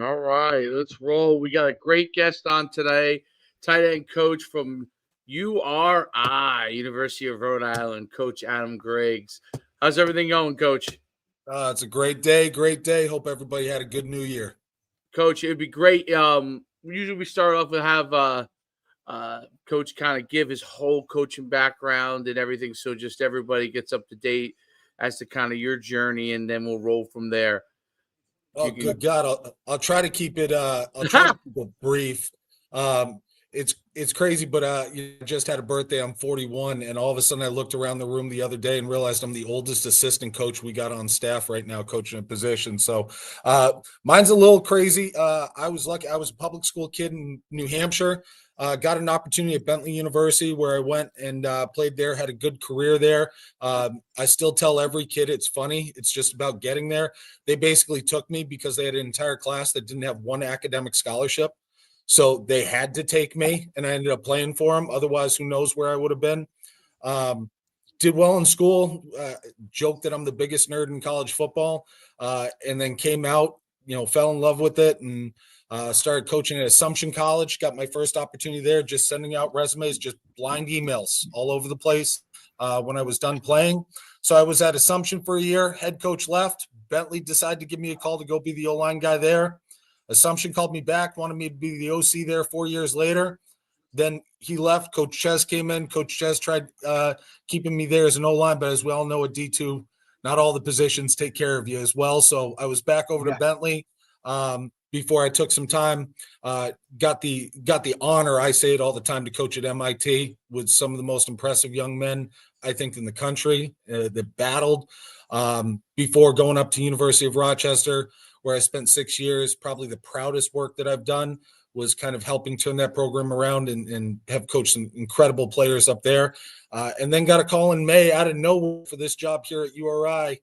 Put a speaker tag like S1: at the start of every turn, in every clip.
S1: All right, let's roll. We got a great guest on today, tight end coach from URI, University of Rhode Island, Coach Adam Griggs. How's everything going, Coach?
S2: It's a great day. Great day. Hope everybody had a good new year.
S1: Coach, it'd be great. Usually we start off with have Coach kind of give his whole coaching background and everything, so just everybody gets up to date as to kind of your journey, and then we'll roll from there.
S2: Oh, good God. I'll try to keep it I'll try to keep it brief. It's crazy, but you just had a birthday. I'm 41, and all of a sudden I looked around the room the other day and realized I'm the oldest assistant coach we got on staff right now, coaching a position. So mine's a little crazy. I was lucky. I was a public school kid in New Hampshire. Got an opportunity at Bentley University where I went and played there, had a good career there. I still tell every kid it's funny. It's just about getting there. They basically took me because they had an entire class that didn't have one academic scholarship. So they had to take me, and I ended up playing for them. Otherwise, who knows where I would have been. Did well in school, joked that I'm the biggest nerd in college football, and then came out, fell in love with it, and started coaching at Assumption College. Got my first opportunity there, just sending out resumes, just blind emails all over the place when I was done playing. So I was at Assumption for a year. Head coach left. Bentley decided to give me a call to go be the O-line guy there. Assumption called me back, wanted me to be the OC there 4 years later. Then he left. Coach Ches came in. Coach Ches tried keeping me there as an O-line, but as we all know at D2, not all the positions take care of you as well. So I was back over to Bentley before I took some time. Got the honor, I say it all the time, to coach at MIT with some of the most impressive young men, I think, in the country that battled before going up to University of Rochester, where I spent 6 years. Probably the proudest work that I've done was kind of helping turn that program around and have coached some incredible players up there. And then got a call in May out of nowhere for this job here at URI,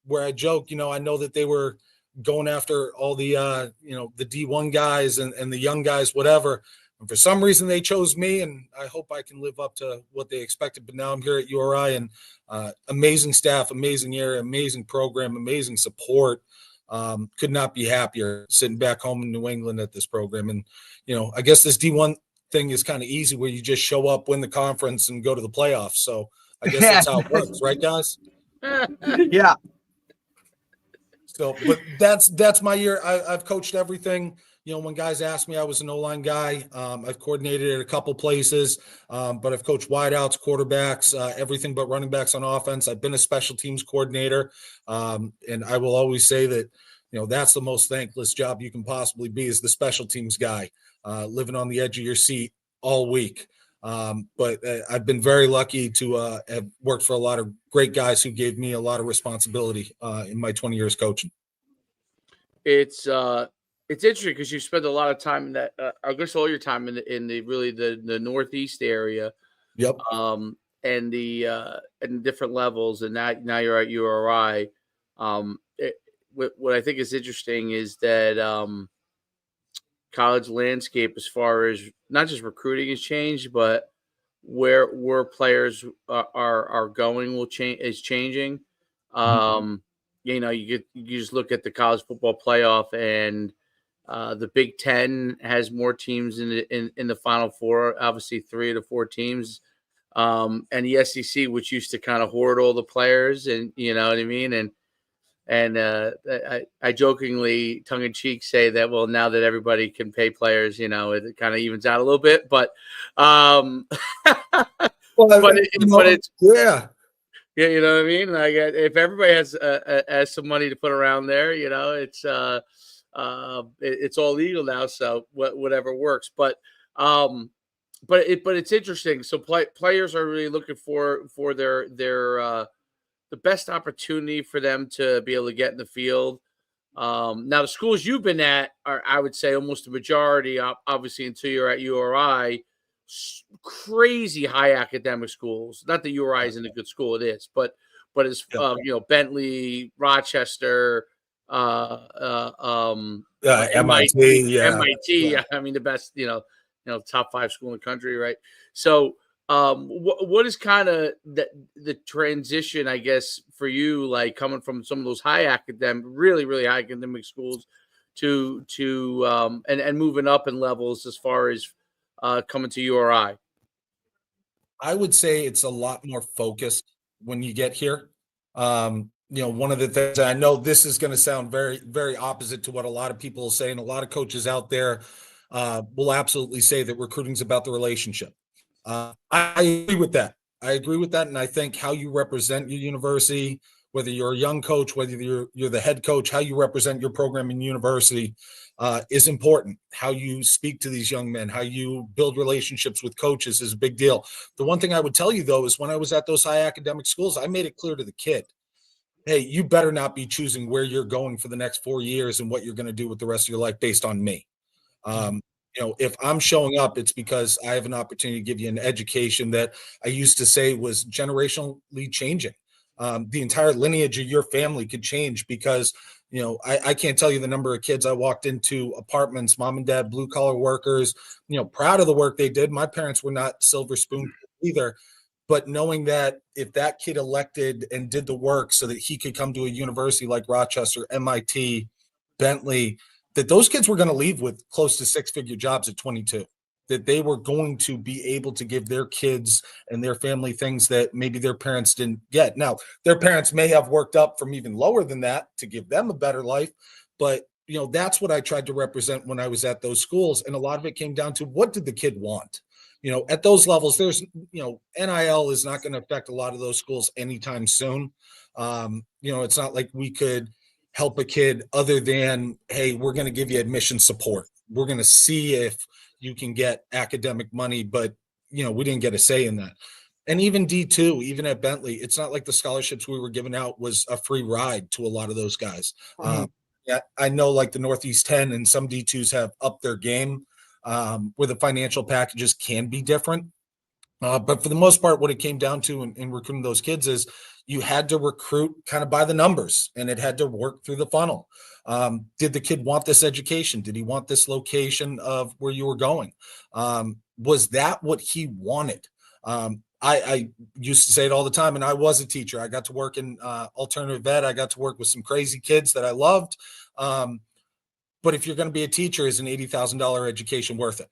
S2: where I joke, I know that they were going after all the, the D1 guys and the young guys, whatever. And for some reason they chose me, and I hope I can live up to what they expected. But now I'm here at URI, and amazing staff, amazing area, amazing program, amazing support. Could not be happier sitting back home in New England at this program. And, I guess this D1 thing is kind of easy, where you just show up, win the conference, and go to the playoffs. So I guess that's how it works, right, guys?
S3: Yeah.
S2: So, but that's my year. I've coached everything. When guys ask me, I was an O-line guy. I've coordinated at a couple places, but I've coached wideouts, quarterbacks, everything but running backs on offense. I've been a special teams coordinator, and I will always say that, that's the most thankless job you can possibly be, is the special teams guy, living on the edge of your seat all week. But I've been very lucky to have worked for a lot of great guys who gave me a lot of responsibility in my 20 years coaching.
S1: It's interesting because you spent a lot of time in that. I guess all your time in the Northeast area.
S2: Yep.
S1: And and different levels, and now you're at URI. What I think is interesting is that college landscape, as far as not just recruiting, has changed, but where players are going is changing. You just look at the college football playoff, and the Big Ten has more teams in the Final Four, obviously 3 of the 4 teams, and the SEC, which used to kind of hoard all the players, and you know what I mean, and I jokingly, tongue in cheek, say that, well, now that everybody can pay players, it kind of evens out a little bit, but it's
S2: yeah.
S1: Yeah, you know what I mean? Like, if everybody has some money to put around there, it's all legal now, so whatever works. But it's interesting. So players are really looking for their the best opportunity for them to be able to get in the field. Now the schools you've been at are, I would say, almost the majority, obviously, until you're at URI. Crazy high academic schools. Not that URI isn't a good school, it is, but it's Bentley, Rochester,
S2: MIT,
S1: MIT. I mean, the best, top 5 school in the country, right? So, what is kind of the transition, I guess, for you, like coming from some of those high academic, really, really high academic schools and moving up in levels as far as coming to URI?
S2: I would say it's a lot more focused when you get here. One of the things, I know this is going to sound very, very opposite to what a lot of people say, and a lot of coaches out there will absolutely say that recruiting is about the relationship. I agree with that. And I think how you represent your university, whether you're a young coach, whether you're the head coach, how you represent your program in university is important. How you speak to these young men, how you build relationships with coaches is a big deal. The one thing I would tell you, though, is when I was at those high academic schools, I made it clear to the kid, hey, you better not be choosing where you're going for the next 4 years and what you're going to do with the rest of your life based on me. If I'm showing up, it's because I have an opportunity to give you an education that I used to say was generationally changing. The entire lineage of your family could change because, I can't tell you the number of kids I walked into apartments, mom and dad, blue collar workers, proud of the work they did. My parents were not silver spoon either. But knowing that if that kid elected and did the work so that he could come to a university like Rochester, MIT, Bentley, that those kids were going to leave with close to six-figure jobs at 22, that they were going to be able to give their kids and their family things that maybe their parents didn't get. Now, their parents may have worked up from even lower than that to give them a better life, but that's what I tried to represent when I was at those schools. And a lot of it came down to, what did the kid want? At those levels, there's, NIL is not going to affect a lot of those schools anytime soon. It's not like we could help a kid other than, hey, we're going to give you admission support. We're going to see if you can get academic money, but, we didn't get a say in that. And even D2, even at Bentley, it's not like the scholarships we were giving out was a free ride to a lot of those guys. Yeah, I know like the Northeast 10 and some D2s have upped their game where the financial packages can be different. But for the most part, what it came down to in recruiting those kids is you had to recruit kind of by the numbers, and it had to work through the funnel. Did the kid want this education? Did he want this location of where you were going? Was that what he wanted? I used to say it all the time, and I was a teacher. I got to work in alternative ed. I got to work with some crazy kids that I loved. But if you're going to be a teacher, is an $80,000 education worth it?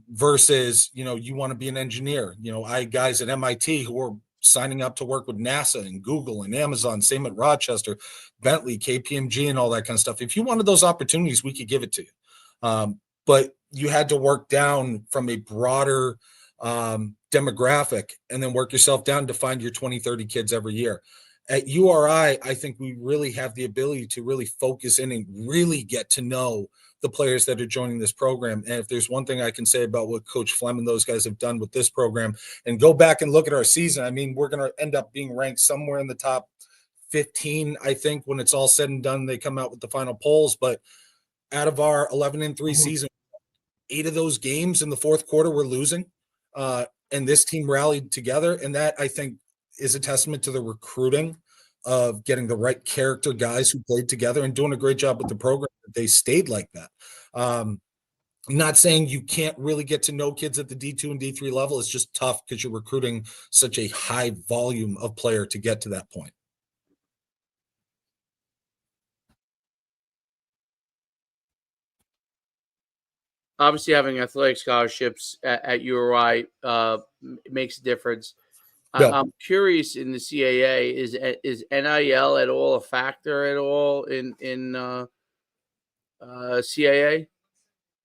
S2: Versus, you want to be an engineer. I had guys at MIT who were signing up to work with NASA and Google and Amazon, same at Rochester, Bentley, KPMG, and all that kind of stuff. If you wanted those opportunities, we could give it to you. But you had to work down from a broader demographic and then work yourself down to find your 20, 30 kids every year. At URI, I think we really have the ability to really focus in and really get to know the players that are joining this program. And if there's one thing I can say about what Coach Flem and those guys have done with this program, and go back and look at our season, I mean, we're going to end up being ranked somewhere in the top 15, I think, when it's all said and done. They come out with the final polls. But out of our 11-3 season, 8 of those games in the fourth quarter we're losing. And this team rallied together. And that, I think, is a testament to the recruiting of getting the right character guys who played together and doing a great job with the program. They stayed like that. I'm not saying you can't really get to know kids at the D2 and D3 level. It's just tough because you're recruiting such a high volume of player to get to that point.
S1: Obviously, having athletic scholarships at URI makes a difference.
S2: Yeah.
S1: I'm curious in the CAA, is NIL at all a factor at all in CAA?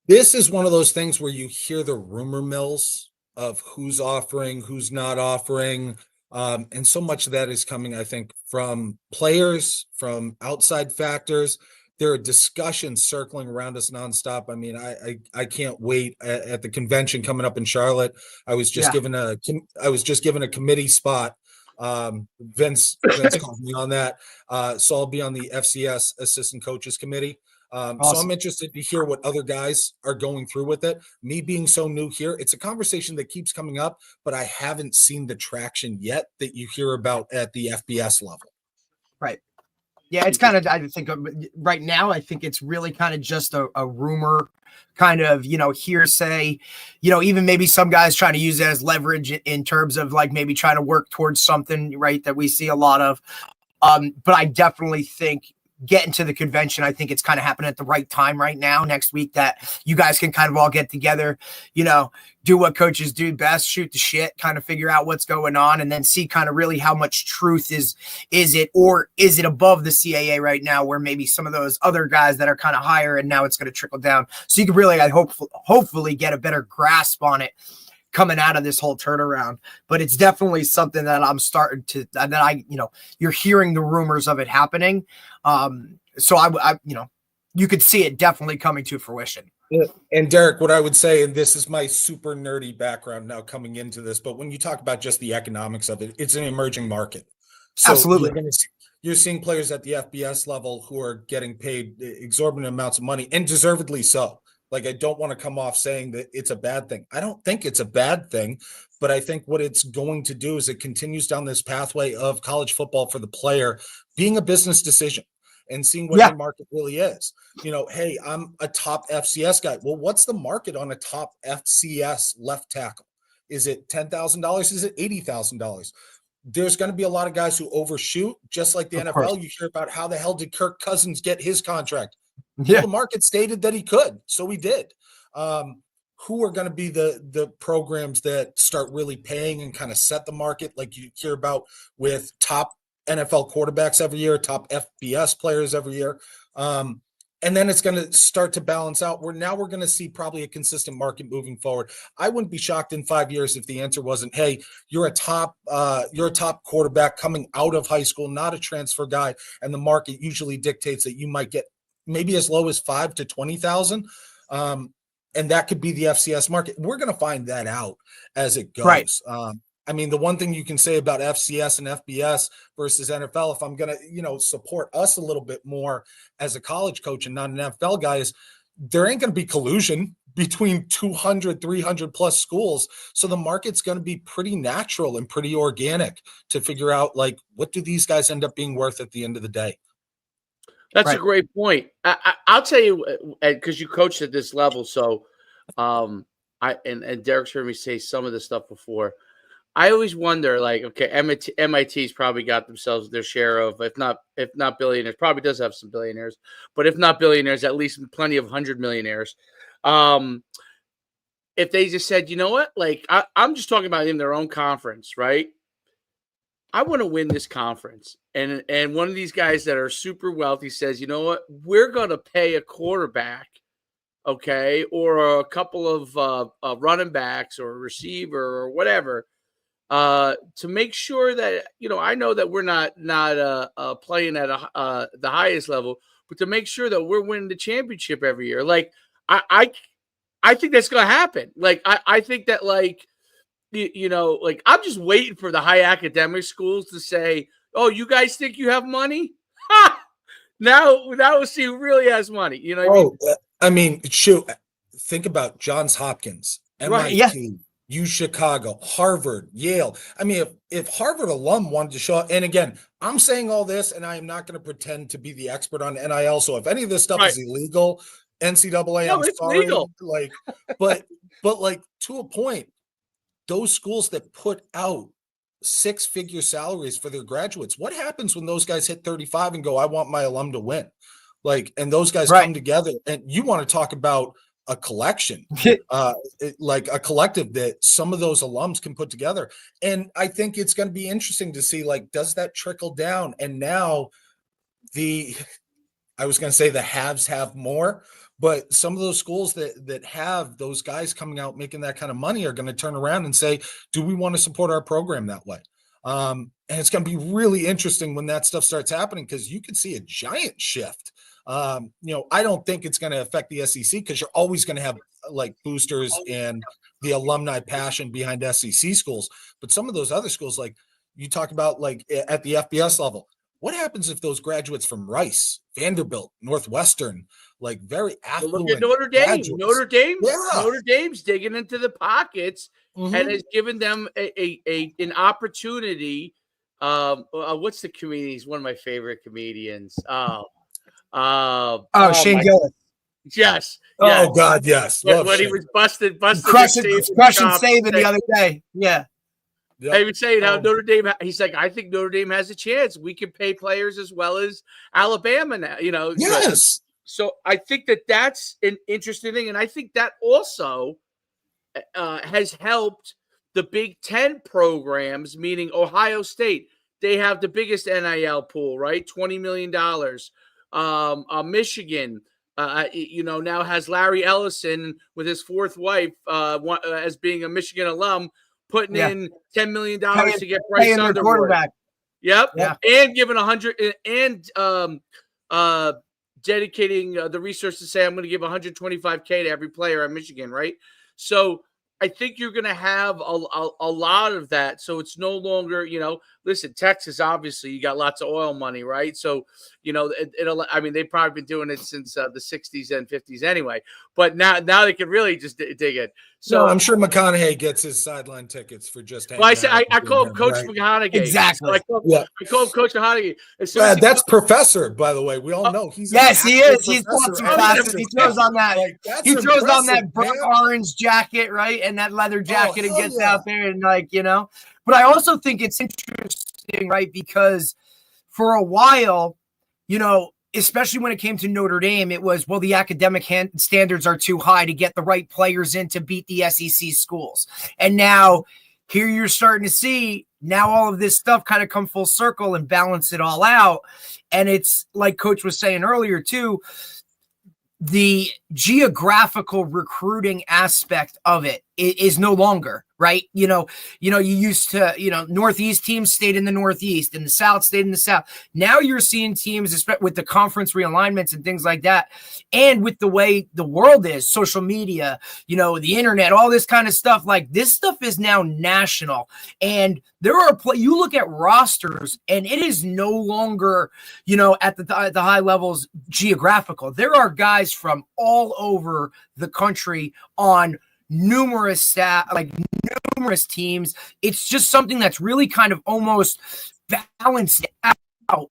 S2: This is one of those things where you hear the rumor mills of who's offering, who's not offering. And so much of that is coming, I think, from players, from outside factors. There are discussions circling around us nonstop. I mean, I can't wait at the convention coming up in Charlotte. I was just given a committee spot. Vince called me on that. So I'll be on the FCS assistant coaches committee.
S3: Awesome.
S2: So I'm interested to hear what other guys are going through with it. Me being so new here, it's a conversation that keeps coming up, but I haven't seen the traction yet that you hear about at the FBS level.
S3: Right. Yeah, it's kind of, I think right now, I think it's really kind of just a rumor, kind of, hearsay, even maybe some guys trying to use it as leverage in terms of like maybe trying to work towards something, right, that we see a lot of. But I definitely think getting to the convention. I think it's kind of happening at the right time right now, next week, that you guys can kind of all get together, do what coaches do best, shoot the shit, kind of figure out what's going on, and then see kind of really how much truth is it, or is it above the CAA right now, where maybe some of those other guys that are kind of higher, and now it's going to trickle down. So you can really, hopefully get a better grasp on it coming out of this whole turnaround. But it's definitely something that I'm starting to, you're hearing the rumors of it happening. So I you could see it definitely coming to fruition.
S2: And Derek, what I would say, and this is my super nerdy background now coming into this, but when you talk about just the economics of it, it's an emerging market. So
S3: absolutely.
S2: You're seeing players at the FBS level who are getting paid exorbitant amounts of money, and deservedly so. Like, I don't want to come off saying that it's a bad thing. I don't think it's a bad thing, but I think what it's going to do is it continues down this pathway of college football for the player being a business decision and seeing what the market really is. Hey, I'm a top FCS guy. Well, what's the market on a top FCS left tackle? Is it $10,000? Is it $80,000? There's going to be a lot of guys who overshoot, just like the NFL. Course. You hear about how the hell did Kirk Cousins get his contract? Yeah. Well, the market stated that he could, so he did. Who are going to be the programs that start really paying and kind of set the market, like you hear about with top NFL quarterbacks every year, top FBS players every year? And then it's going to start to balance out, where now we're going to see probably a consistent market moving forward. I wouldn't be shocked in 5 years if the answer wasn't, hey, you're a top quarterback coming out of high school, not a transfer guy, and the market usually dictates that you might get maybe as low as 5 to 20,000. And that could be the FCS market. We're going to find that out as it goes. Right. The one thing you can say about FCS and FBS versus NFL, if I'm going to, support us a little bit more as a college coach and not an NFL guy, is there ain't going to be collusion between 200, 300 plus schools. So the market's going to be pretty natural and pretty organic to figure out, like, what do these guys end up being worth at the end of the day?
S1: That's a great point. I'll tell you, because you coached at this level. So and Derek's heard me say some of this stuff before. I always wonder, like, okay, MIT's probably got themselves their share of, if not billionaires, probably does have some billionaires, but if not billionaires, at least plenty of 100 millionaires. If they just said, you know what, like, I'm just talking about in their own conference, right? I want to win this conference. And one of these guys that are super wealthy says, you know what, we're going to pay a quarterback, okay, or a couple of running backs or a receiver or whatever, to make sure that, I know that we're not playing at the highest level, but to make sure that we're winning the championship every year. Like, I think that's going to happen. Like, I think that, like, like, I'm just waiting for the high academic schools to say, oh, you guys think you have money? Ha! Now we'll see who really has money. You know what
S2: I mean? Shoot, think about Johns Hopkins, MIT, U Chicago, Harvard, Yale. I mean, if Harvard alum wanted to show up, and again, I'm saying all this, and I am not going to pretend to be the expert on NIL. So if any of this stuff is illegal, NCAA, I'm sorry. Legal. Like, but like, to a point, those schools that put out 6-figure salaries for their graduates, what happens when those guys hit 35 and go, I want my alum to win? Like, and those guys come together, and you want to talk about a collection, like a collective that some of those alums can put together. And I think it's going to be interesting to see, like, does that trickle down? And now I was going to say the haves have more, but some of those schools that have those guys coming out making that kind of money are going to turn around and say, do we want to support our program that way? And it's going to be really interesting when that stuff starts happening, because you could see a giant shift. I don't think it's going to affect the SEC, because you're always going to have, like, boosters and the alumni passion behind SEC schools. But some of those other schools, like you talk about, like at the FBS level, what happens if those graduates from Rice, Vanderbilt, Northwestern, like very affluent,
S1: look at Notre Dame.
S2: Graduates.
S1: Notre Dame's digging into the pockets and has given them an opportunity. What's the comedian? He's one of my favorite comedians.
S3: Shane Gillis.
S1: Yes.
S2: Oh God, yes.
S1: When he was busted,
S3: crushing Saban the other day. Yeah.
S2: Yep.
S1: I was saying how Notre Dame. He's like, I think Notre Dame has a chance. We can pay players as well as Alabama now.
S2: Yes.
S1: So I think that's an interesting thing, and I think that also has helped the Big Ten programs, meaning Ohio State. They have the biggest NIL pool, right? $20 million. Michigan, now has Larry Ellison with his fourth wife as being a Michigan alum, putting in $10 million to get Bryce Underwood. Yep. Yeah. And giving 100 and dedicating the resources to say, I'm going to give $125K to every player at Michigan, right? So I think you're going to have a lot of that. So it's no longer, listen, Texas, obviously, you got lots of oil money, right? So, they've probably been doing it since the 60s and 50s anyway. But now they can really just dig it. So
S2: I'm sure McConaughey gets his sideline tickets for just hanging
S1: I call him Coach McConaughey.
S3: Exactly.
S1: So I call him Coach McConaughey.
S2: That's Professor, by the way. We all know he's
S3: he is. He's taught some classes. He throws on that. He throws on that burnt orange jacket, right, and that leather jacket, and gets out there and But I also think it's interesting, right, because for a while, especially when it came to Notre Dame, it was, well, the academic standards are too high to get the right players in to beat the SEC schools. And now here you're starting to see now all of this stuff kind of come full circle and balance it all out. And it's like Coach was saying earlier too, the geographical recruiting aspect of it is no longer, right? You used to, Northeast teams stayed in the Northeast and the South stayed in the South. Now you're seeing teams with the conference realignments and things like that. And with the way the world is, social media, the internet, all this kind of stuff, like this stuff is now national. And there are, you look at rosters and it is no longer, at the high levels geographical. There are guys from all over the country on numerous teams. It's just something that's really kind of almost balanced out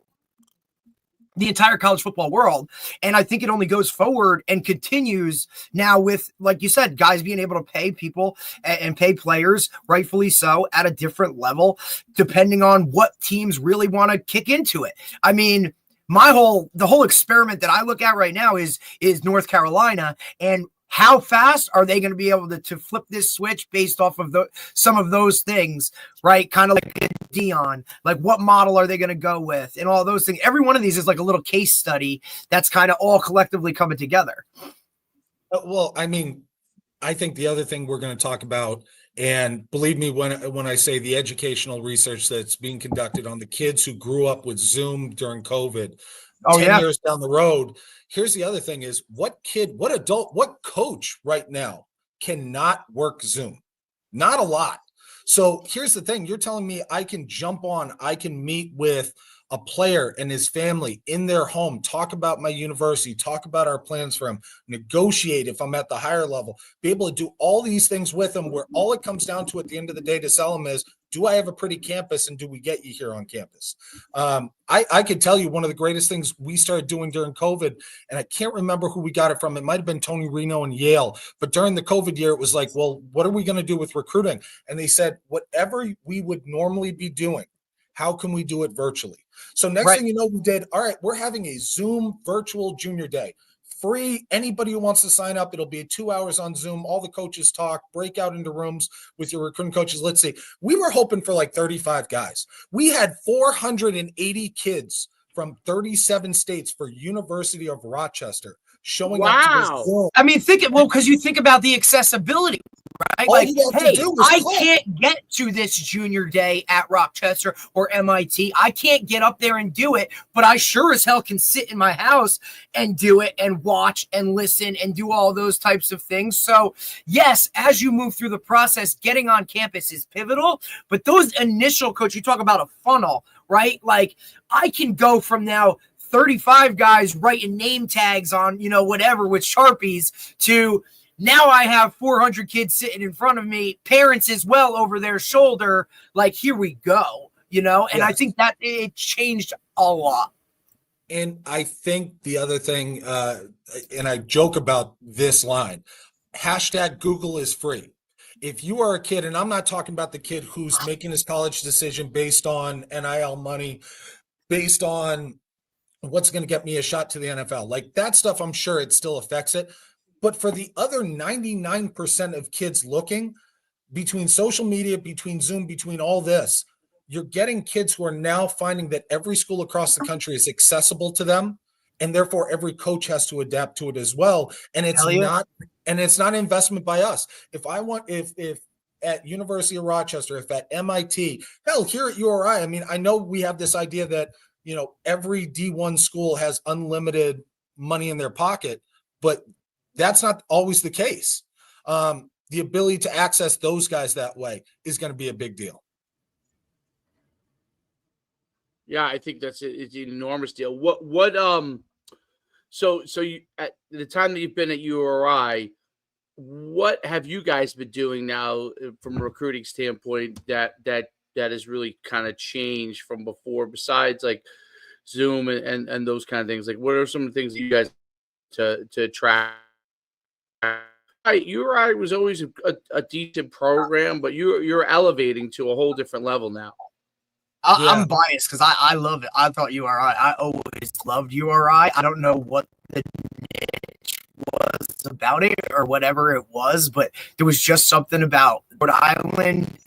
S3: the entire college football world. And I think it only goes forward and continues now with, like you said, guys being able to pay people and pay players, rightfully so, at a different level, depending on what teams really want to kick into it. I mean, the whole experiment that I look at right now is North Carolina, and how fast are they going to be able to flip this switch based off of some of those things, right? Kind of like Dion, like what model are they going to go with and all those things. Every one of these is like a little case study that's kind of all collectively coming together.
S2: Well, I mean, I think the other thing we're going to talk about, and believe me when I say the educational research that's being conducted on the kids who grew up with Zoom during COVID, 10 years down the road. Here's the other thing is what adult, what coach right now cannot work Zoom? Not a lot. So here's the thing. You're telling me I can meet with a player and his family in their home, talk about my university, talk about our plans for him, negotiate if I'm at the higher level, be able to do all these things with him where all it comes down to at the end of the day to sell him is, do I have a pretty campus and do we get you here on campus? I could tell you one of the greatest things we started doing during COVID, and I can't remember who we got it from. It might've been Tony Reno and Yale, but during the COVID year, it was like, well, what are we going to do with recruiting? And they said, whatever we would normally be doing, how can we do it virtually? So next thing you know, we did, all right, we're having a Zoom virtual junior day. Free. Anybody who wants to sign up, it'll be 2 hours on Zoom. All the coaches talk, break out into rooms with your recruiting coaches. Let's see. We were hoping for like 35 guys. We had 480 kids from 37 states for University of Rochester showing up to this Zoom.
S3: I mean, because you think about the accessibility, right?
S2: All
S3: like,
S2: hey, I
S3: can't get to this junior day at Rochester or MIT. I can't get up there and do it, but I sure as hell can sit in my house and do it and watch and listen and do all those types of things. So yes, as you move through the process, getting on campus is pivotal, but those initial, Coach, you talk about a funnel, right? Like I can go from now 35 guys writing name tags on, whatever with Sharpies to now I have 400 kids sitting in front of me, parents as well over their shoulder. Like, here we go, and yes. I think that it changed a lot.
S2: And I think the other thing, and I joke about this line, hashtag Google is free. if you are a kid, and I'm not talking about the kid who's making his college decision based on NIL money, based on what's going to get me a shot to the NFL, like that stuff, I'm sure it still affects it. But for the other 99% of kids looking, between social media, between Zoom, between all this, you're getting kids who are now finding that every school across the country is accessible to them, and therefore every coach has to adapt to it as well. And it's not an investment by us. If at University of Rochester, if at MIT, hell, here at URI, I mean, I know we have this idea that, you know, every D1 school has unlimited money in their pocket, but that's not always the case. The ability to access those guys that way is going to be a big deal.
S1: Yeah, I think it's an enormous deal. So you, at the time that you've been at URI, what have you guys been doing now from a recruiting standpoint that has really kind of changed from before, besides like Zoom and those kind of things? Like, what are some of the things that you guys to track? URI was always a decent program, but you're elevating to a whole different level now.
S3: I'm biased because I love it. I thought URI. I always loved URI. I don't know what the niche was about it or whatever it was, but there was just something about Rhode Island.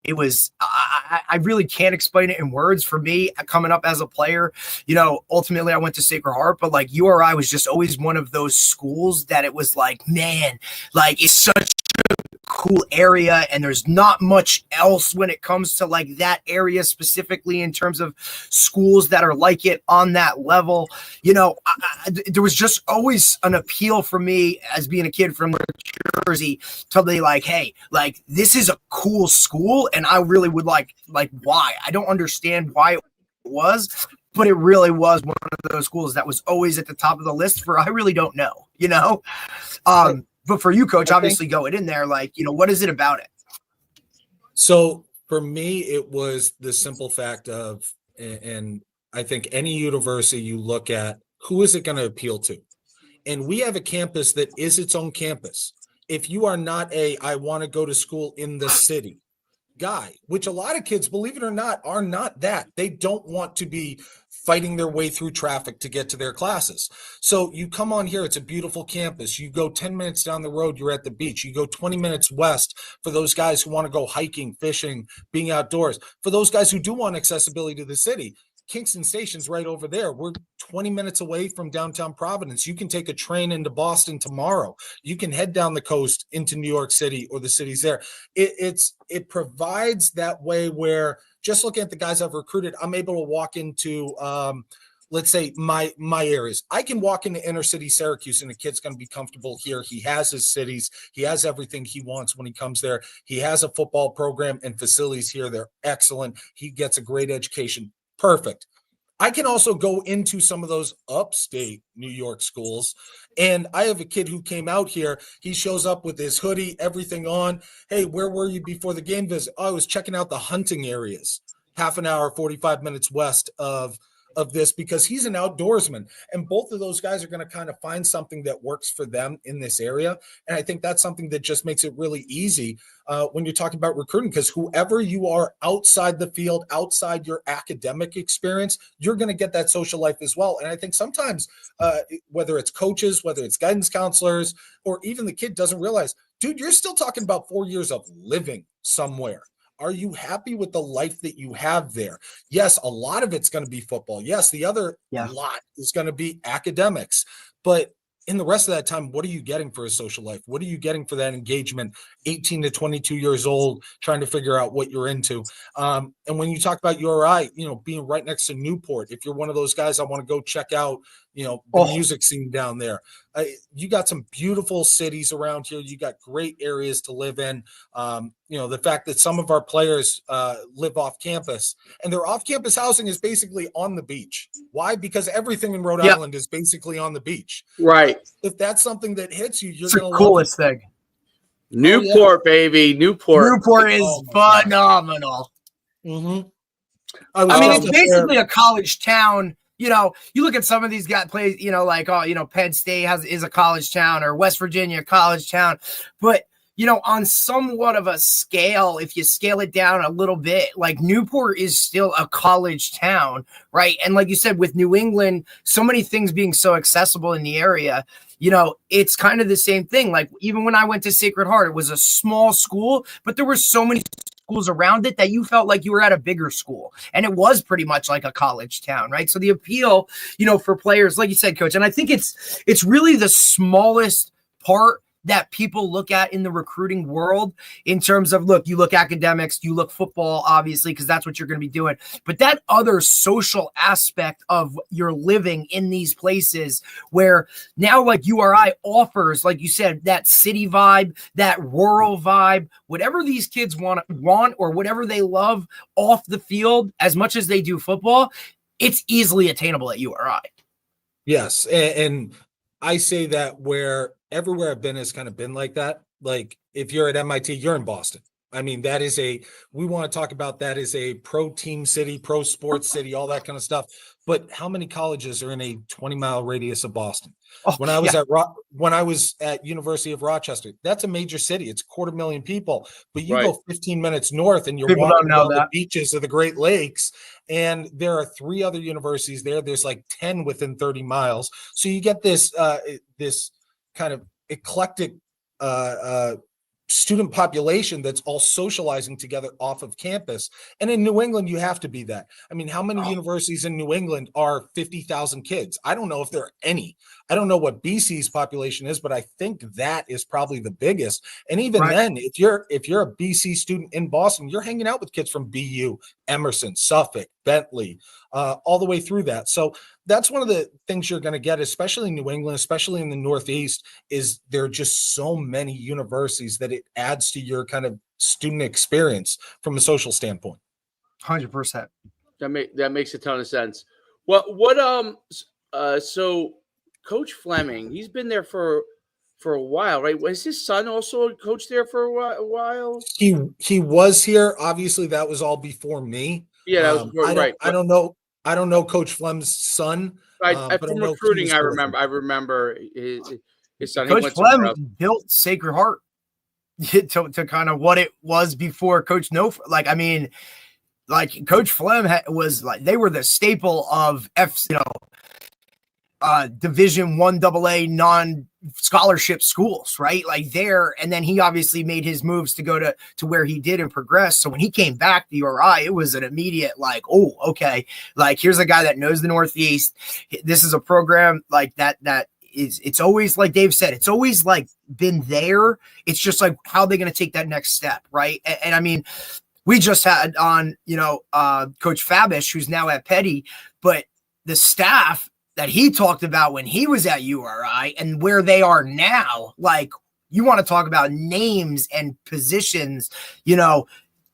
S3: It was, I really can't explain it in words. For me, coming up as a player, you know, ultimately I went to Sacred Heart, but like URI was just always one of those schools that it was like, man, like it's such a cool area, and there's not much else when it comes to like that area specifically in terms of schools that are like it on that level. You know, there was just always an appeal for me as being a kid from Jersey to be like, hey, like this is a cool school, and I really would like why. I don't understand why it was, but it really was one of those schools that was always at the top of the list for I really don't know, you know. But for you, Coach, obviously going in there, like, you know, what is it about it?
S2: So for me, it was the simple fact of, and I think any university you look at, who is it going to appeal to? And we have a campus that is its own campus. If you are not I want to go to school in the city guy, which a lot of kids, believe it or not, are not that. They don't want to be fighting their way through traffic to get to their classes. So you come on here, it's a beautiful campus. You go 10 minutes down the road, you're at the beach. You go 20 minutes west for those guys who want to go hiking, fishing, being outdoors. For those guys who do want accessibility to the city, Kingston Station's right over there. We're 20 minutes away from downtown Providence. You can take a train into Boston tomorrow. You can head down the coast into New York City or the cities there. It provides that way where, just looking at the guys I've recruited, I'm able to walk into, let's say my areas. I can walk into inner city Syracuse and the kid's going to be comfortable here. He has his cities. He has everything he wants when he comes there. He has a football program and facilities here. They're excellent. He gets a great education. Perfect. I can also go into some of those upstate New York schools. And I have a kid who came out here. He shows up with his hoodie, everything on. Hey, where were you before the game visit? Oh, I was checking out the hunting areas, half an hour, 45 minutes west of this, because he's an outdoorsman. And both of those guys are going to kind of find something that works for them in this area. And I think that's something that just makes it really easy when you're talking about recruiting, because whoever you are outside the field, outside your academic experience, you're going to get that social life as well. And I think sometimes whether it's coaches, whether it's guidance counselors, or even the kid doesn't realize, dude, you're still talking about 4 years of living somewhere. Are you happy with the life that you have there? Yes, a lot of it's going to be football. Yes, the other lot is going to be academics. But in the rest of that time, what are you getting for a social life? What are you getting for that engagement? 18 to 22 years old, trying to figure out what you're into. And when you talk about URI, you know, being right next to Newport, if you're one of those guys, I want to go check out, you know, the music scene down there. You got some beautiful cities around here. You got great areas to live in. You know, the fact that some of our players live off campus, and their off-campus housing is basically on the beach. Why? Because everything in Rhode Island is basically on the beach.
S1: Right.
S2: If that's something that hits you, you're
S3: it's
S2: going to
S3: the coolest thing.
S1: Newport, baby. Newport
S3: is phenomenal.
S2: Mm-hmm.
S3: I mean, it's basically a college town. You know, you look at some of these guys play, you know, like, oh, you know, Penn State is a college town, or West Virginia college town. But on somewhat of a scale, if you scale it down a little bit, like Newport is still a college town, right? And like you said, with New England, so many things being so accessible in the area, it's kind of the same thing. Like even when I went to Sacred Heart, it was a small school, but there were so many schools around it that you felt like you were at a bigger school, and it was pretty much like a college town, right? So the appeal, for players, like you said, Coach, and I think it's really the smallest part that people look at in the recruiting world in terms of, look, you look academics, you look football, obviously, because that's what you're going to be doing. But that other social aspect of your living in these places where now like URI offers, like you said, that city vibe, that rural vibe, whatever these kids want or whatever they love off the field as much as they do football, it's easily attainable at URI.
S2: Yes. And I say that where everywhere I've been has kind of been like that. Like if you're at MIT, you're in Boston. I mean, we want to talk about that as a pro team city, pro sports city, all that kind of stuff. But how many colleges are in a 20-mile radius of Boston? When I was at University of Rochester, that's a major city. It's 250,000 people, but you go 15 minutes north and you're walking down the beaches of the Great Lakes, and there are 3 other universities there. There's like 10 within 30 miles. So you get this kind of eclectic student population that's all socializing together off of campus. And in New England, you have to be that. I mean, how many universities in New England are 50,000 kids? I don't know if there are any. I don't know what BC's population is, but I think that is probably the biggest. And even then, if you're a BC student in Boston, you're hanging out with kids from BU, Emerson, Suffolk, Bentley, all the way through that. So that's one of the things you're going to get, especially in New England, especially in the Northeast, is there are just so many universities that it adds to your kind of student experience from a social standpoint.
S3: 100%.
S1: That makes a ton of sense. So Coach Fleming, he's been there for a while, right? Was his son also a coach there for a while?
S2: He was here. Obviously, that was all before me.
S1: Yeah, that was before, right.
S2: I don't know Coach Flem's son.
S1: From recruiting, I remember his son.
S3: Coach Flem built Sacred Heart to kind of what it was before Coach Like, I mean, like Coach Flem was like, they were the staple of Division I AA non-scholarship schools, right? Like there, and then he obviously made his moves to go to where he did and progress. So when he came back to URI, it was an immediate like, oh, okay, like here's a guy that knows the Northeast. This is a program like that it's always, like Dave said, it's always like been there. It's just like how they're going to take that next step, right? And I mean, we just had on, Coach Fabish, who's now at Petty, but the staff that he talked about when he was at URI and where they are now, like you want to talk about names and positions,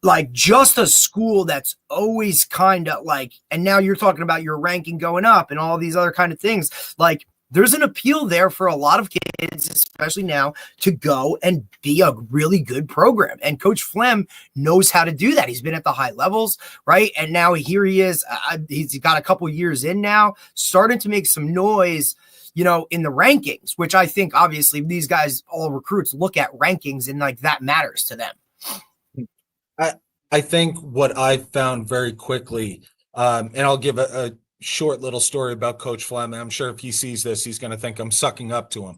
S3: like just a school that's always kind of like, and now you're talking about your ranking going up and all these other kind of things. Like there's an appeal there for a lot of kids, especially now, to go and be a really good program. And Coach Flem knows how to do that. He's been at the high levels, right? And now here he is. He's got a couple years in now, starting to make some noise, in the rankings, which I think obviously these guys, all recruits, look at rankings and like that matters to them.
S2: I think what I found very quickly, and I'll give a short little story about Coach Flem. I'm sure if he sees this, he's going to think I'm sucking up to him.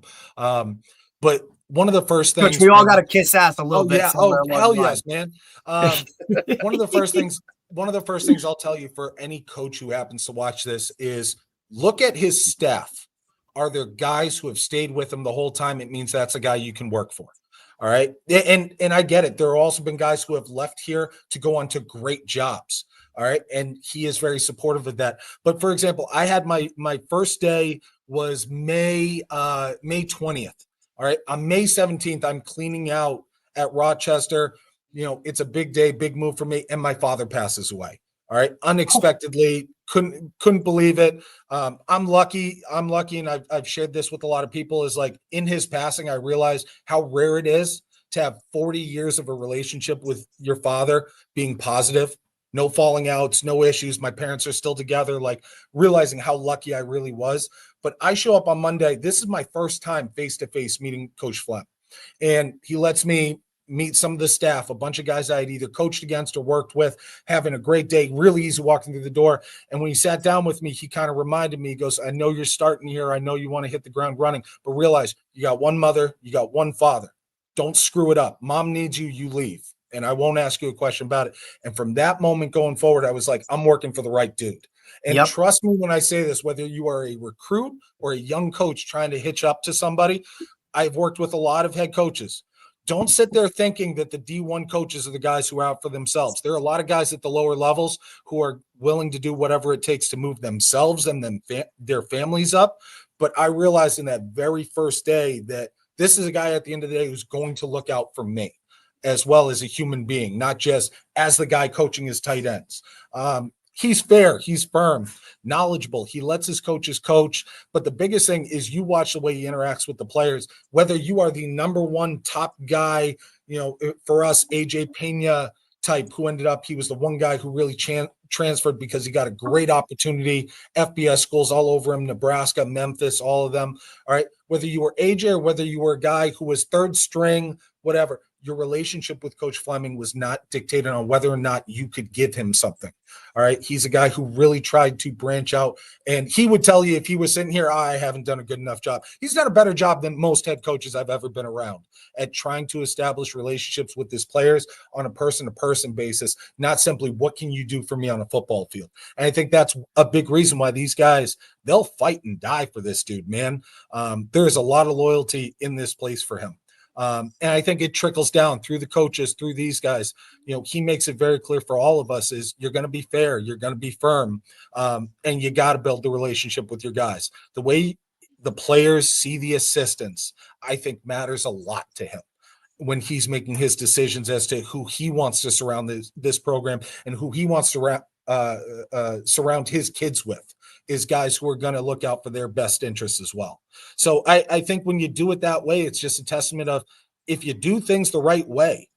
S2: But one of the first things,
S3: Coach, we all got to kiss ass a little bit.
S2: Yeah. Oh, hell yes, man. One of the first things I'll tell you for any coach who happens to watch this is look at his staff. Are there guys who have stayed with him the whole time? It means that's a guy you can work for. All right. And I get it. There have also been guys who have left here to go on to great jobs. All right. And he is very supportive of that. But for example, I had my first day was May 20th. All right. On May 17th, I'm cleaning out at Rochester. It's a big day, big move for me. And my father passes away. All right. Unexpectedly, couldn't believe it. I'm lucky. And I've shared this with a lot of people, is like in his passing, I realized how rare it is to have 40 years of a relationship with your father being positive. No falling outs, no issues. My parents are still together, like realizing how lucky I really was. But I show up on Monday. This is my first time face-to-face meeting Coach Flem. And he lets me meet some of the staff, a bunch of guys I had either coached against or worked with, having a great day, really easy walking through the door. And when he sat down with me, he kind of reminded me, he goes, I know you're starting here. I know you want to hit the ground running, but realize you got one mother, you got one father. Don't screw it up. Mom needs you, you leave. And I won't ask you a question about it. And from that moment going forward, I was like, I'm working for the right dude. And trust me when I say this, whether you are a recruit or a young coach trying to hitch up to somebody, I've worked with a lot of head coaches. Don't sit there thinking that the D1 coaches are the guys who are out for themselves. There are a lot of guys at the lower levels who are willing to do whatever it takes to move themselves and their families up. But I realized in that very first day that this is a guy at the end of the day who's going to look out for me as well as a human being, not just as the guy coaching his tight ends. He's fair, he's firm, knowledgeable. He lets his coaches coach. But the biggest thing is you watch the way he interacts with the players, whether you are the number one top guy, for us, AJ Pena type, who ended up, he was the one guy who really transferred because he got a great opportunity. FBS schools all over him, Nebraska, Memphis, all of them. All right. Whether you were AJ or whether you were a guy who was third string, whatever, your relationship with Coach Fleming was not dictated on whether or not you could give him something. All right. He's a guy who really tried to branch out, and he would tell you if he was sitting here, I haven't done a good enough job. He's done a better job than most head coaches I've ever been around at trying to establish relationships with his players on a person-to-person basis, not simply what can you do for me on a football field. And I think that's a big reason why these guys, they'll fight and die for this dude, man. There's a lot of loyalty in this place for him. And I think it trickles down through the coaches, through these guys. He makes it very clear for all of us is you're going to be fair, you're going to be firm, and you got to build the relationship with your guys. The way the players see the assistants, I think matters a lot to him when he's making his decisions as to who he wants to surround this program and who he wants to surround his kids with. Is guys who are going to look out for their best interests as well. So I think when you do it that way, it's just a testament of if you do things the right way,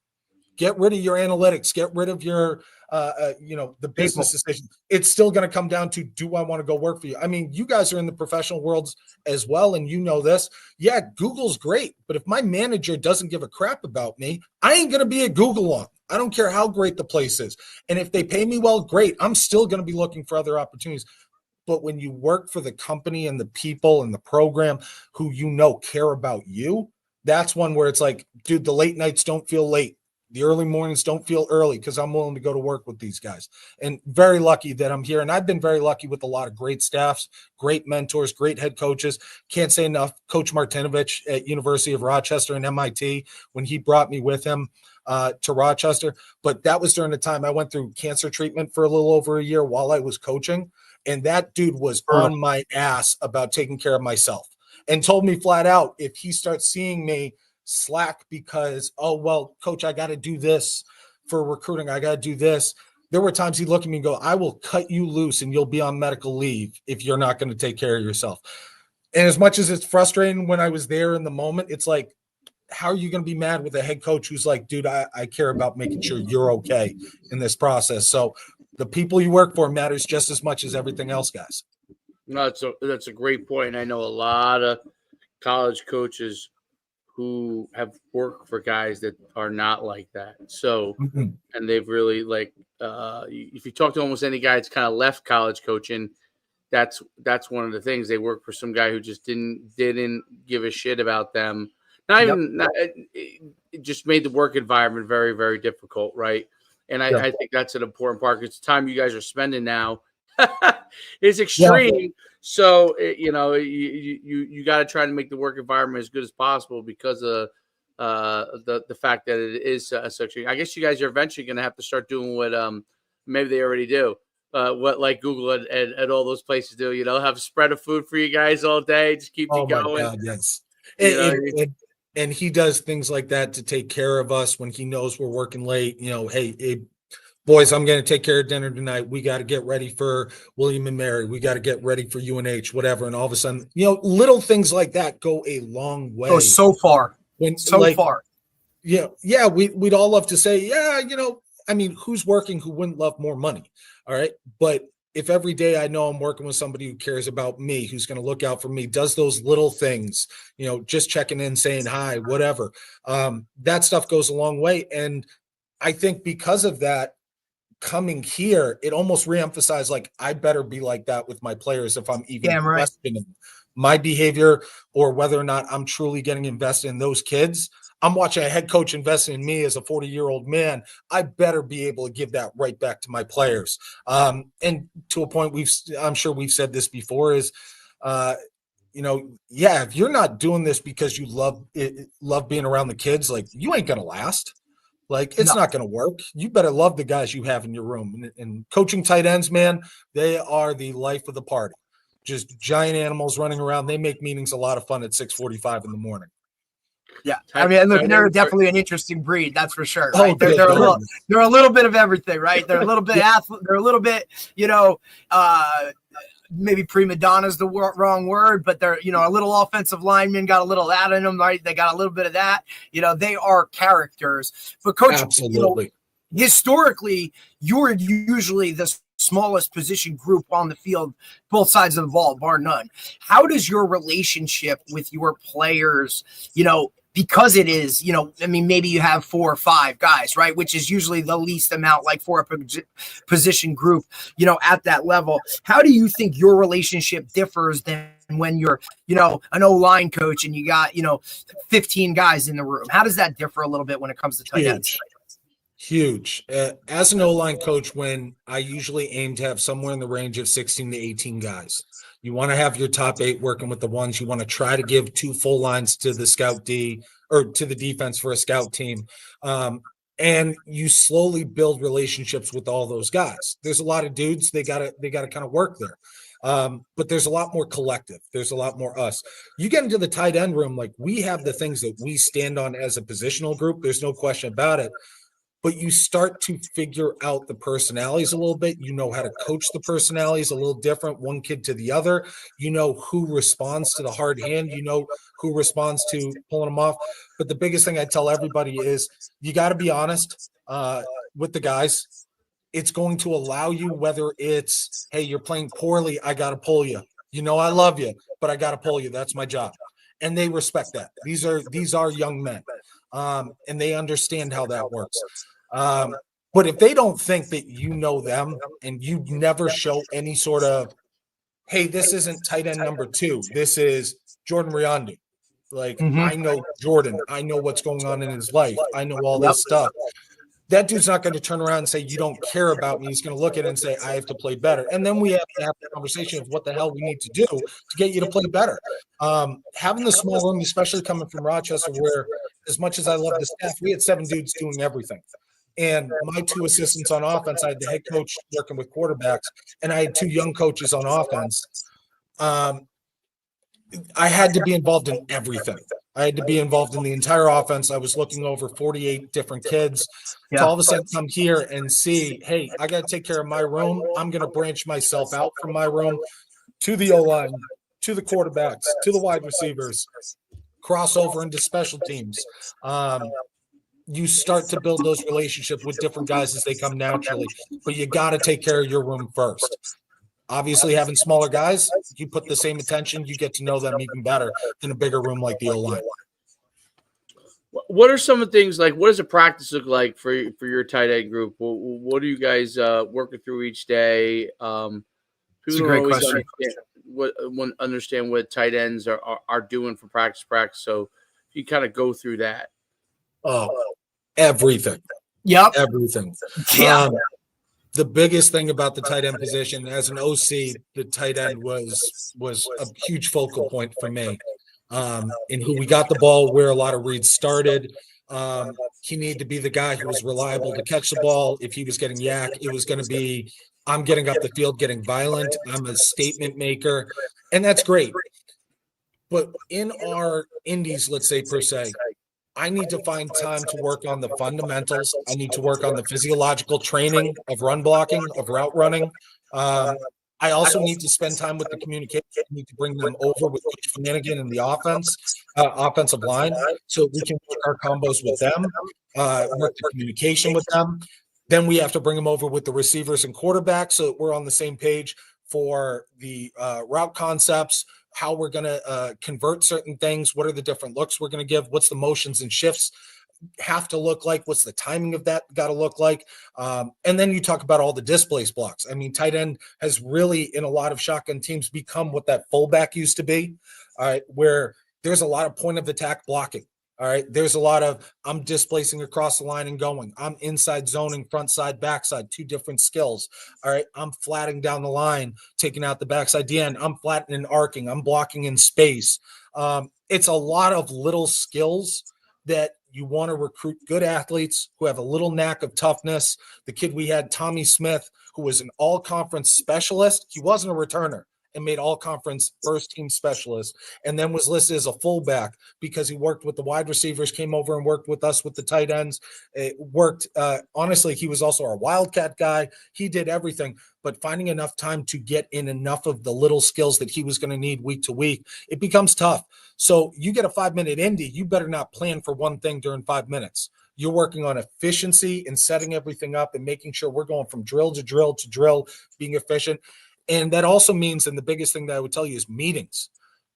S2: get rid of your analytics, get rid of your, the business decision. It's still going to come down to, do I want to go work for you? I mean, you guys are in the professional worlds as well, and you know this. Yeah, Google's great, but if my manager doesn't give a crap about me, I ain't going to be at Google long. I don't care how great the place is. And if they pay me well, great. I'm still going to be looking for other opportunities. But when you work for the company and the people and the program who care about you, that's one where it's like, dude, the late nights don't feel late. The early mornings don't feel early because I'm willing to go to work with these guys. And very lucky that I'm here. And I've been very lucky with a lot of great staffs, great mentors, great head coaches. Can't say enough. Coach Martinovich at University of Rochester and MIT, when he brought me with him to Rochester. But that was during the time I went through cancer treatment for a little over a year while I was coaching. And that dude was on my ass about taking care of myself and told me flat out, if he starts seeing me slack because, oh, well, coach, I got to do this for recruiting. I got to do this. There were times he'd look at me and go, I will cut you loose and you'll be on medical leave if you're not going to take care of yourself. And as much as it's frustrating when I was there in the moment, it's like, how are you going to be mad with a head coach who's like, dude, I care about making sure you're okay in this process. So the people you work for matters just as much as everything else, guys.
S1: No, that's a great point. I know a lot of college coaches who have worked for guys that are not like that. So, and they've really if you talk to almost any guy that's kind of left college coaching, that's one of the things. They work for some guy who just didn't give a shit about them. It just made the work environment very, very difficult, right? And I think that's an important part because the time you guys are spending now is extreme. Yeah. So, you got to try to make the work environment as good as possible because of the fact that it is so extreme. I guess you guys are eventually going to have to start doing what maybe they already do, what like Google and all those places do, have a spread of food for you guys all day. Just keep you going. God,
S2: yes. And he does things like that to take care of us when he knows we're working late. Hey, boys, I'm going to take care of dinner tonight. We got to get ready for William and Mary. We got to get ready for UNH, whatever. And all of a sudden, little things like that go a long way.
S3: Oh, so far. Far.
S2: Yeah. We'd all love to say, who's working who wouldn't love more money? All right. But if every day I know I'm working with somebody who cares about me, who's going to look out for me, does those little things, just checking in, saying hi, whatever, that stuff goes a long way. And I think because of that, coming here, it almost reemphasized, like, I better be like that with my players if I'm even questioning my behavior or whether or not I'm truly getting invested in those kids. I'm watching a head coach invest in me as a 40-year-old man. I better be able to give that right back to my players. And to a point, I'm sure we've said this before, is, if you're not doing this because you love being around the kids, like, you ain't going to last. Like, it's not going to work. You better love the guys you have in your room. And coaching tight ends, man, they are the life of the party. Just giant animals running around. They make meetings a lot of fun at 6:45 in the morning.
S3: Yeah, I mean, look, they're definitely an interesting breed, that's for sure. Right? They're a little bit of everything, right? They're a little bit athlete. They're a little bit, maybe prima donna is the wrong word, but they're, a little offensive lineman, got a little of that in them, right? They got a little bit of that. They are characters. But coach,
S2: absolutely.
S3: Historically, you're usually the smallest position group on the field, both sides of the ball, bar none. How does your relationship with your players, because it is, maybe you have 4 or 5 guys, right? Which is usually the least amount, like for a position group, at that level. How do you think your relationship differs than when you're, an O-line coach and you got, 15 guys in the room? How does that differ a little bit when it comes to tight ends?
S2: Huge. As an O-line coach, when I usually aim to have somewhere in the range of 16 to 18 guys, you want to have your top 8 working with the ones. You want to try to give 2 full lines to the scout D or to the defense for a scout team. And you slowly build relationships with all those guys. There's a lot of dudes. They gotta kind of work there. But there's a lot more collective. There's a lot more us. You get into the tight end room, like, we have the things that we stand on as a positional group. There's no question about it. But you start to figure out the personalities a little bit. You know how to coach the personalities a little different, one kid to the other. You know who responds to the hard hand. You know who responds to pulling them off. But the biggest thing I tell everybody is you got to be honest with the guys. It's going to allow you, whether it's, hey, you're playing poorly, I got to pull you. I love you, but I got to pull you. That's my job. And they respect that. These are young men. And they understand how that works. But if they don't think that you know them and you never show any sort of, hey, this isn't tight end number 2, this is Jordan Riondu. Like, I know Jordan. I know what's going on in his life. I know all this stuff. That dude's not going to turn around and say, you don't care about me. He's going to look at it and say, I have to play better. And then we have to have the conversation of what the hell we need to do to get you to play better. Having the small room, especially coming from Rochester, where as much as I love the staff, we had 7 dudes doing everything. And my 2 assistants on offense, I had the head coach working with quarterbacks, and I had 2 young coaches on offense. I had to be involved in everything. I had to be involved in the entire offense. I was looking over 48 different kids. To all of a sudden come here and see, hey, I got to take care of my room. I'm going to branch myself out from my room to the O-line, to the quarterbacks, to the wide receivers, cross over into special teams. You start to build those relationships with different guys as they come naturally, but you got to take care of your room first. Obviously, having smaller guys, you put the same attention, you get to know them even better in a bigger room like the O-line.
S1: What are some of the things, like, what does a practice look like for your tight end group? What are you guys working through each day? People don't always understand what tight ends are doing for practice. So if you kind of go through that.
S2: Oh, everything.
S3: Yep.
S2: Everything.
S3: Yeah.
S2: The biggest thing about the tight end position as an OC, the tight end was a huge focal point for me. In who we got the ball, where a lot of reads started. He needed to be the guy who was reliable to catch the ball. If he was getting yak, it was going to be, I'm getting up the field, getting violent. I'm a statement maker. And that's great. But in our indies, let's say per se, I need to find time to work on the fundamentals. I need to work on the physiological training of run blocking, of route running. I also need to spend time with the communication. I need to bring them over with Coach Flanagan and the offensive line, so we can work our combos with them, work the communication with them. Then we have to bring them over with the receivers and quarterbacks so that we're on the same page for the route concepts, how we're going to convert certain things, what are the different looks we're going to give, what's the motions and shifts have to look like, what's the timing of that got to look like. And then you talk about all the displaced blocks. I mean, tight end has really, in a lot of shotgun teams, become what that fullback used to be, all right, where there's a lot of point of attack blocking. All right. There's a lot of I'm displacing across the line and going. I'm inside zoning, front side, backside, two different skills. All right. I'm flatting down the line, taking out the backside DN. I'm flattening and arcing. I'm blocking in space. It's a lot of little skills that you want to recruit good athletes who have a little knack of toughness. The kid we had, Tommy Smith, who was an all-conference specialist. He wasn't a returner and made all-conference first-team specialist, and then was listed as a fullback because he worked with the wide receivers, came over and worked with us with the tight ends. It worked. Honestly, he was also our wildcat guy. He did everything, but finding enough time to get in enough of the little skills that he was going to need week to week, it becomes tough. So you get a 5-minute indie, you better not plan for one thing during 5 minutes. You're working on efficiency and setting everything up and making sure we're going from drill to drill to drill, being efficient. And that also means, and the biggest thing that I would tell you is meetings.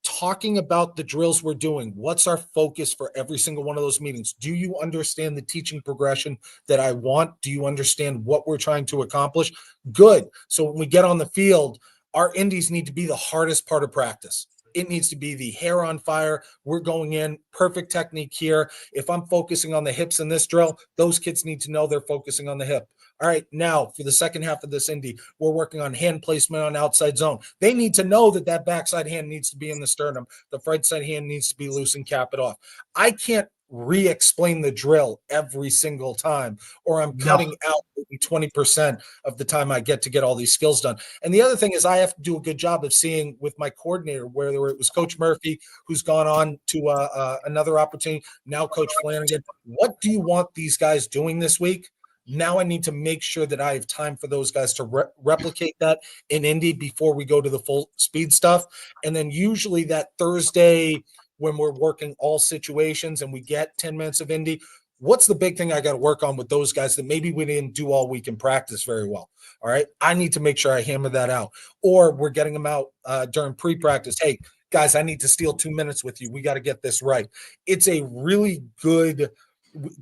S2: Talking about the drills we're doing. What's our focus for every single one of those meetings? Do you understand the teaching progression that I want? Do you understand what we're trying to accomplish? Good. So when we get on the field, our indies need to be the hardest part of practice. It needs to be the hair on fire. We're going in, perfect technique here. If I'm focusing on the hips in this drill, those kids need to know they're focusing on the hip. All right, now for the second half of this indie, we're working on hand placement on outside zone. They need to know that that backside hand needs to be in the sternum. The right side hand needs to be loose and cap it off. I can't re-explain the drill every single time, or I'm cutting out maybe 20% of the time I get to get all these skills done. And the other thing is I have to do a good job of seeing with my coordinator, whether it was Coach Murphy, who's gone on to another opportunity, now Coach Flanagan, what do you want these guys doing this week? Now I need to make sure that I have time for those guys to replicate that in Indy before we go to the full speed stuff. And then usually that Thursday when we're working all situations and we get 10 minutes of Indy, what's the big thing I got to work on with those guys that maybe we didn't do all week in practice very well? All right. I need to make sure I hammer that out. Or we're getting them out during pre-practice. Hey, guys, I need to steal 2 minutes with you. We got to get this right. It's a really good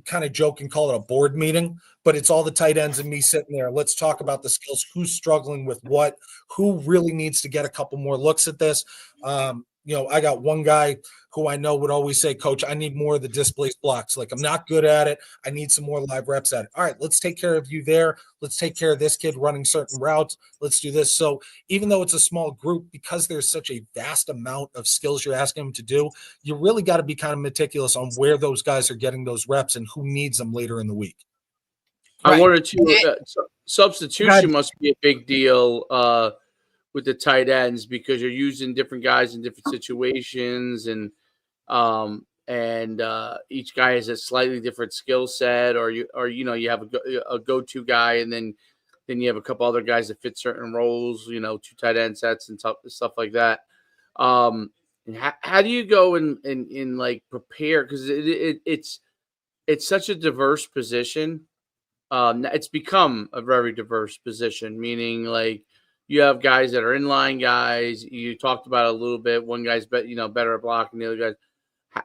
S2: kind of joke and call it a board meeting, but it's all the tight ends and me sitting there. Let's talk about the skills, who's struggling with what, who really needs to get a couple more looks at this. I got one guy who I know would always say, Coach, I need more of the displaced blocks. Like, I'm not good at it. I need some more live reps at it. All right, let's take care of you there. Let's take care of this kid running certain routes. Let's do this. So even though it's a small group, because there's such a vast amount of skills you're asking them to do, you really got to be kind of meticulous on where those guys are getting those reps and who needs them later in the week.
S1: I wanted to substitution must be a big deal with the tight ends because you're using different guys in different situations, and each guy has a slightly different skill set, or you have a go-to guy, and then you have a couple other guys that fit certain roles, 2 tight end sets and stuff like that. And how do you go and like prepare? Because it's such a diverse position. It's become a very diverse position, meaning like you have guys that are inline guys. You talked about it a little bit. One guy's better at blocking the other guys.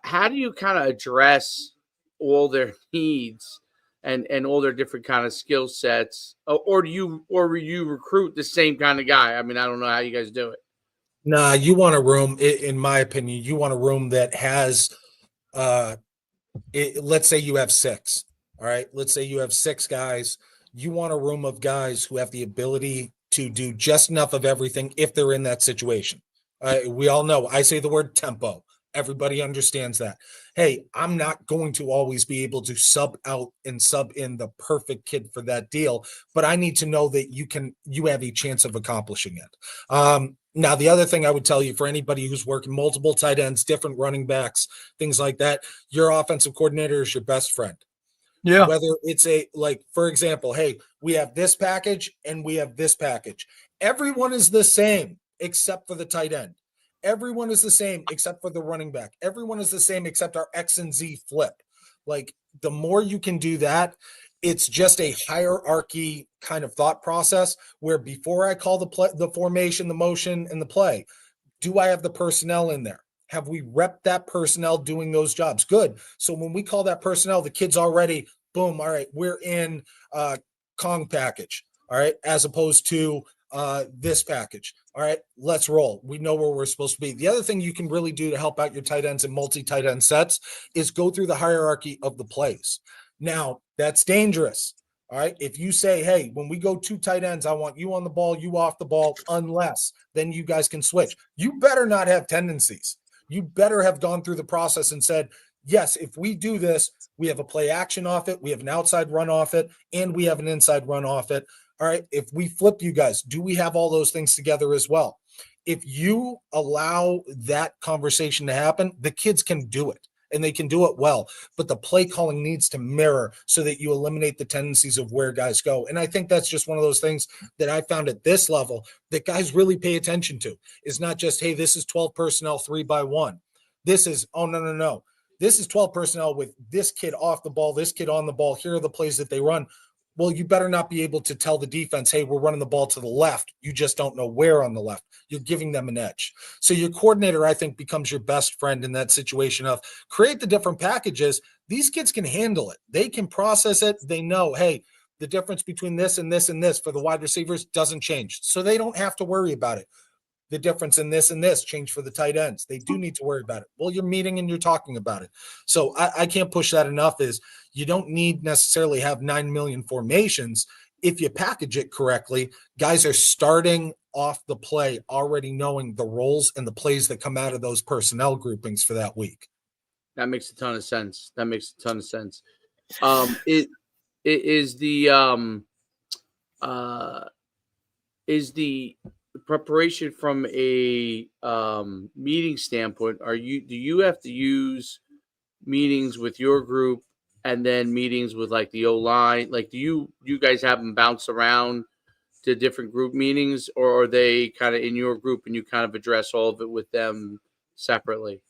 S1: How do you kind of address all their needs and all their different kind of skill sets, or do you recruit the same kind of guy? I mean, I don't know how you guys do it.
S2: Nah, you want a room, in my opinion, you want a room that has, let's say you have 6. All right. Let's say you have 6 guys. You want a room of guys who have the ability to do just enough of everything if they're in that situation. We all know I say the word tempo. Everybody understands that. Hey, I'm not going to always be able to sub out and sub in the perfect kid for that deal, but I need to know that you have a chance of accomplishing it. Now, the other thing I would tell you for anybody who's working multiple tight ends, different running backs, things like that, your offensive coordinator is your best friend. Yeah. Whether it's for example, hey, we have this package and we have this package. Everyone is the same except for the tight end. Everyone is the same except for the running back. Everyone is the same except our X and Z flip. Like, the more you can do that, It's just a hierarchy kind of thought process where before I call the formation, the motion, and the play, do I have the personnel in there? Have we repped that personnel doing those jobs? Good. So when we call that personnel, the kid's already, boom, all right, we're in Kong package, all right, as opposed to this package. All right, let's roll. We know where we're supposed to be. The other thing you can really do to help out your tight ends and multi-tight end sets is go through the hierarchy of the plays. Now, that's dangerous. All right. If you say, hey, when we go 2 tight ends, I want you on the ball, you off the ball, unless then you guys can switch. You better not have tendencies. You better have gone through the process and said, yes, if we do this, we have a play action off it, we have an outside run off it, and we have an inside run off it. All right. If we flip you guys, do we have all those things together as well? If you allow that conversation to happen, the kids can do it. And they can do it well, but the play calling needs to mirror so that you eliminate the tendencies of where guys go. And I think that's just one of those things that I found at this level that guys really pay attention to. Is not just, hey, this is 12 personnel 3-by-1. This is, oh, no. This is 12 personnel with this kid off the ball, this kid on the ball. Here are the plays that they run. Well, you better not be able to tell the defense, hey, we're running the ball to the left. You just don't know where on the left. You're giving them an edge. So your coordinator, I think, becomes your best friend in that situation of create the different packages. These kids can handle it. They can process it. They know, hey, the difference between this and this and this for the wide receivers doesn't change. So they don't have to worry about it. The difference in this and this change for the tight ends. They do need to worry about it. Well, you're meeting and you're talking about it. So I can't push that enough is you don't need necessarily have 9 million formations. If you package it correctly, guys are starting off the play already knowing the roles and the plays that come out of those personnel groupings for that week.
S1: That makes a ton of sense. It is the preparation from a meeting standpoint. Do you have to use meetings with your group and then meetings with like the O-line? Like, do you guys have them bounce around to different group meetings, or are they kind of in your group and you kind of address all of it with them separately?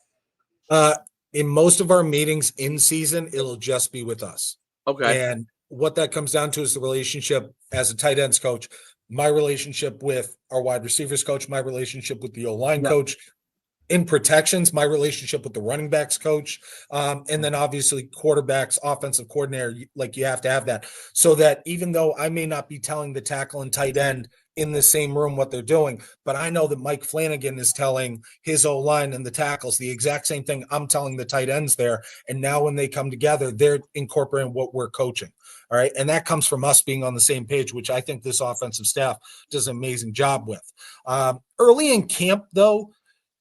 S2: In most of our meetings in season, it'll just be with us.
S1: Okay.
S2: And what that comes down to is the relationship as a tight ends coach, my relationship with our wide receivers coach, my relationship with the O-line coach, in protections, my relationship with the running backs coach, and then obviously quarterbacks, offensive coordinator, like you have to have that so that even though I may not be telling the tackle and tight end in the same room what they're doing, but I know that Mike Flanagan is telling his O-line and the tackles the exact same thing I'm telling the tight ends there. And now when they come together, they're incorporating what we're coaching. All right. And that comes from us being on the same page, which I think this offensive staff does an amazing job with. Early in camp, though,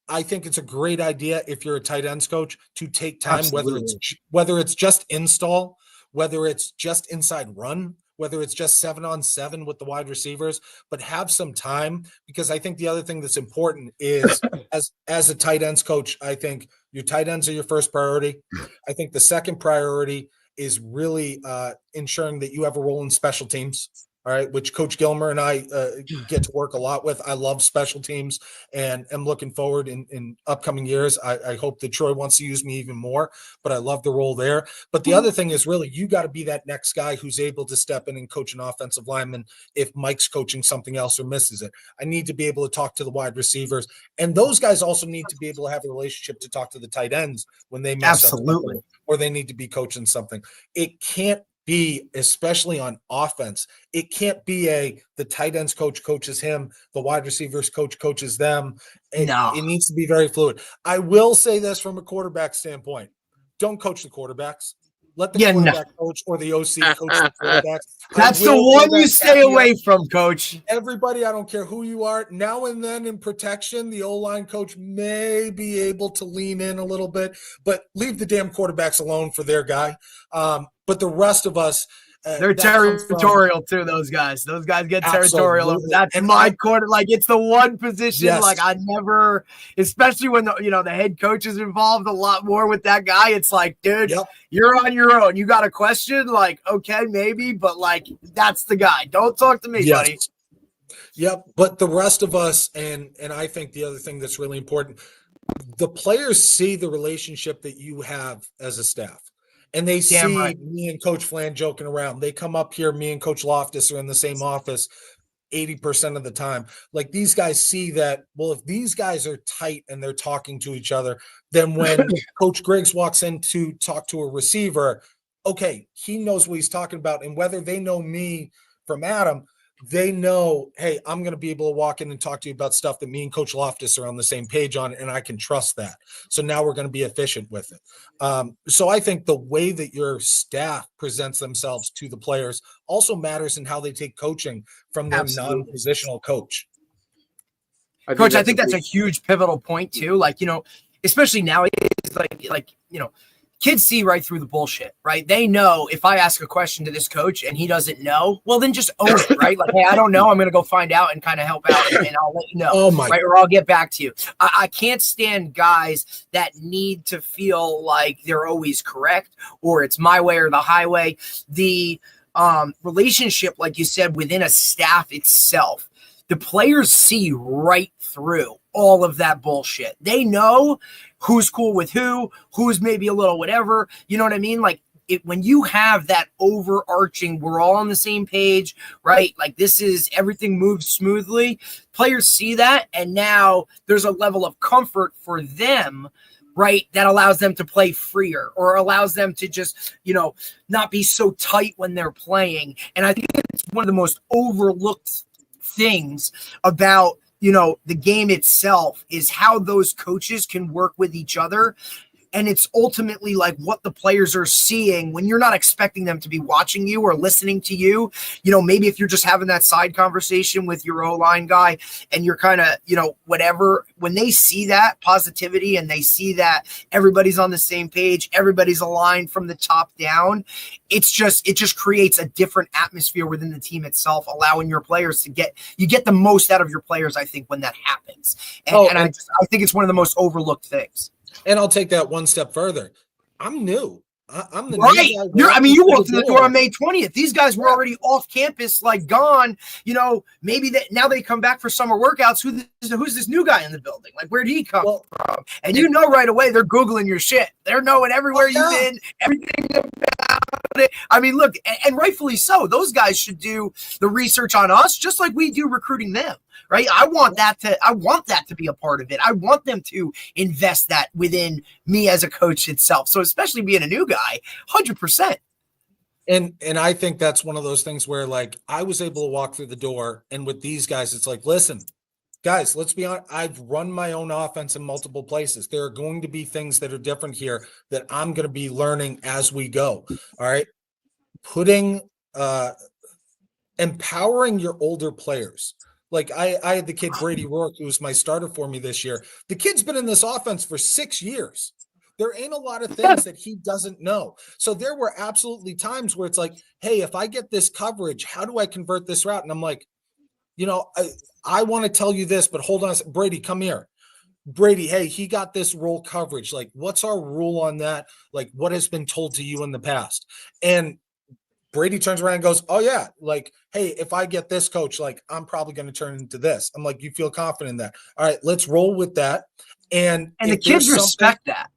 S2: I think it's a great idea if you're a tight ends coach to take time, whether it's just install, whether it's just inside run, whether it's just 7-on-7 with the wide receivers, but have some time, because I think the other thing that's important is as a tight ends coach, I think your tight ends are your first priority. I think the second priority is really ensuring that you have a role in special teams. All right, which Coach Gilmer and I get to work a lot with. I love special teams and am looking forward in upcoming years. I hope that Troy wants to use me even more, but I love the role there. But the other thing is really you got to be that next guy who's able to step in and coach an offensive lineman if Mike's coaching something else or misses it. I need to be able to talk to the wide receivers. And those guys also need to be able to have a relationship to talk to the tight ends when they mess up or they need to be coaching something. It can't be, especially on offense, it can't be the tight ends coach coaches him, the wide receivers coach coaches them. It needs to be very fluid. I will say this from a quarterback standpoint. Don't coach the quarterbacks. Let the quarterback coach or the OC coach the quarterbacks.
S3: That's the one you stay away from, coach.
S2: Everybody, I don't care who you are. Now and then in protection, the O-line coach may be able to lean in a little bit, but leave the damn quarterbacks alone for their guy. But the rest of us,
S3: they're territorial too. Those guys get territorial. That's my quarter. Like, it's the one position. Yes. Like, I never, especially when the head coach is involved a lot more with that guy. It's like, dude, you're on your own. You got a question? Like, okay, maybe, but like, that's the guy. Don't talk to me, buddy.
S2: Yep. But the rest of us, and I think the other thing that's really important, the players see the relationship that you have as a staff. and they
S3: Damn
S2: see
S3: right.
S2: me and Coach Flan joking around. They come up here, me and Coach Loftus are in the same office 80% of the time. Like, these guys see that, well, if these guys are tight and they're talking to each other, then when Coach Griggs walks in to talk to a receiver, okay, he knows what he's talking about. And whether they know me from Adam, they know, hey, I'm going to be able to walk in and talk to you about stuff that me and Coach Loftus are on the same page on, and I can trust that. So now we're going to be efficient with it. So I think the way that your staff presents themselves to the players also matters in how they take coaching from their non-positional coach.
S3: Coach, I think that's a huge pivotal point too. Like, especially nowadays, kids see right through the bullshit, right? They know if I ask a question to this coach and he doesn't know, well, then just own it, right? Like, hey, I don't know. I'm going to go find out and kind of help out, and I'll let you know, right? Or I'll get back to you. I can't stand guys that need to feel like they're always correct, or it's my way or the highway. The relationship, like you said, within a staff itself, the players see right through all of that bullshit. They know who's cool with who's maybe a little whatever. You know what I mean? Like, when you have that overarching, we're all on the same page, right? Like, this is, everything moves smoothly. Players see that, and now there's a level of comfort for them, right, that allows them to play freer, or allows them to just, not be so tight when they're playing. And I think it's one of the most overlooked things about the game itself is how those coaches can work with each other. And it's ultimately like what the players are seeing when you're not expecting them to be watching you or listening to you. Maybe if you're just having that side conversation with your O-line guy and you're kind of, whatever, when they see that positivity and they see that everybody's on the same page, everybody's aligned from the top down, it just creates a different atmosphere within the team itself, allowing your players to get the most out of your players, I think, when that happens. And I think it's one of the most overlooked things.
S2: And I'll take that one step further. I'm new. I'm the
S3: right.
S2: New guy.
S3: You walked in the door on May 20th. These guys were already off campus, like gone. Maybe now they come back for summer workouts. Who's this new guy in the building? Like, where'd he come from? And right away, they're Googling your shit. They're knowing everywhere you've been, everything about it. I mean, look, and rightfully so. Those guys should do the research on us, just like we do recruiting them. Right. I want that to be a part of it. I want them to invest that within me as a coach itself. So especially being a new guy, 100%.
S2: And I think that's one of those things where, like, I was able to walk through the door, and with these guys, it's like, listen, guys, let's be honest. I've run my own offense in multiple places. There are going to be things that are different here that I'm going to be learning as we go. All right. Empowering your older players. Like, I had the kid Brady Rourke, who was my starter for me this year. The kid's been in this offense for 6 years. There ain't a lot of things that he doesn't know. So there were absolutely times where it's like, hey, if I get this coverage, how do I convert this route? And I'm like, I want to tell you this, but hold on. Brady, come here. Brady, hey, he got this roll coverage. Like, what's our rule on that? Like, what has been told to you in the past? And Brady turns around and goes, oh, yeah, like, hey, if I get this, coach, like, I'm probably going to turn into this. I'm like, you feel confident in that? All right, let's roll with that. And
S3: the kids respect that.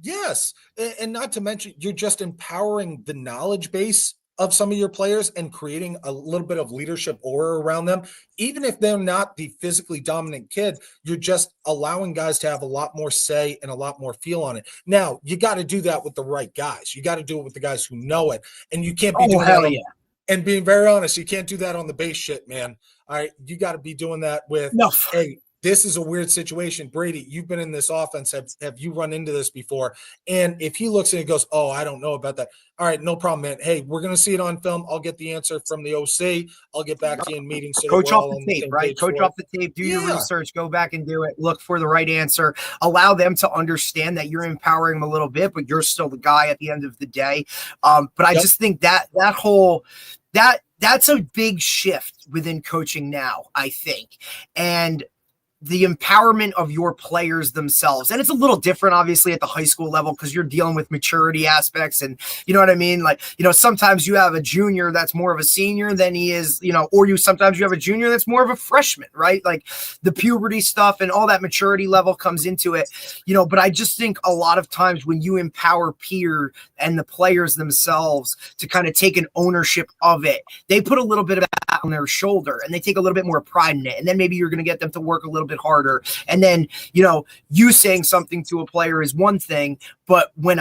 S2: Yes. And not to mention, you're just empowering the knowledge base of some of your players and creating a little bit of leadership aura around them. Even if they're not the physically dominant kid, you're just allowing guys to have a lot more say and a lot more feel on it. Now, you got to do that with the right guys. You got to do it with the guys who know it. And you can't be doing that. And being very honest, you can't do that on the base shit, man. All right. You got to be doing that with, hey, this is a weird situation. Brady, you've been in this offense. Have you run into this before? And if he looks and he goes, oh, I don't know about that. All right, no problem, man. Hey, we're going to see it on film. I'll get the answer from the OC. I'll get back to you in meetings. So
S3: coach off the tape, right? Coach off the tape. Do your research. Go back and do it. Look for the right answer. Allow them to understand that you're empowering them a little bit, but you're still the guy at the end of the day. But I just think that's a big shift within coaching now, I think. And the empowerment of your players themselves. And it's a little different, obviously, at the high school level because you're dealing with maturity aspects. And you know what I mean? Like, sometimes you have a junior that's more of a senior than he is, or sometimes you have a junior that's more of a freshman, right? Like the puberty stuff and all that maturity level comes into it, but I just think a lot of times when you empower peer and the players themselves to kind of take an ownership of it, they put a little bit of that on their shoulder and they take a little bit more pride in it. And then maybe you're going to get them to work a little bit harder. And then, you saying something to a player is one thing, but when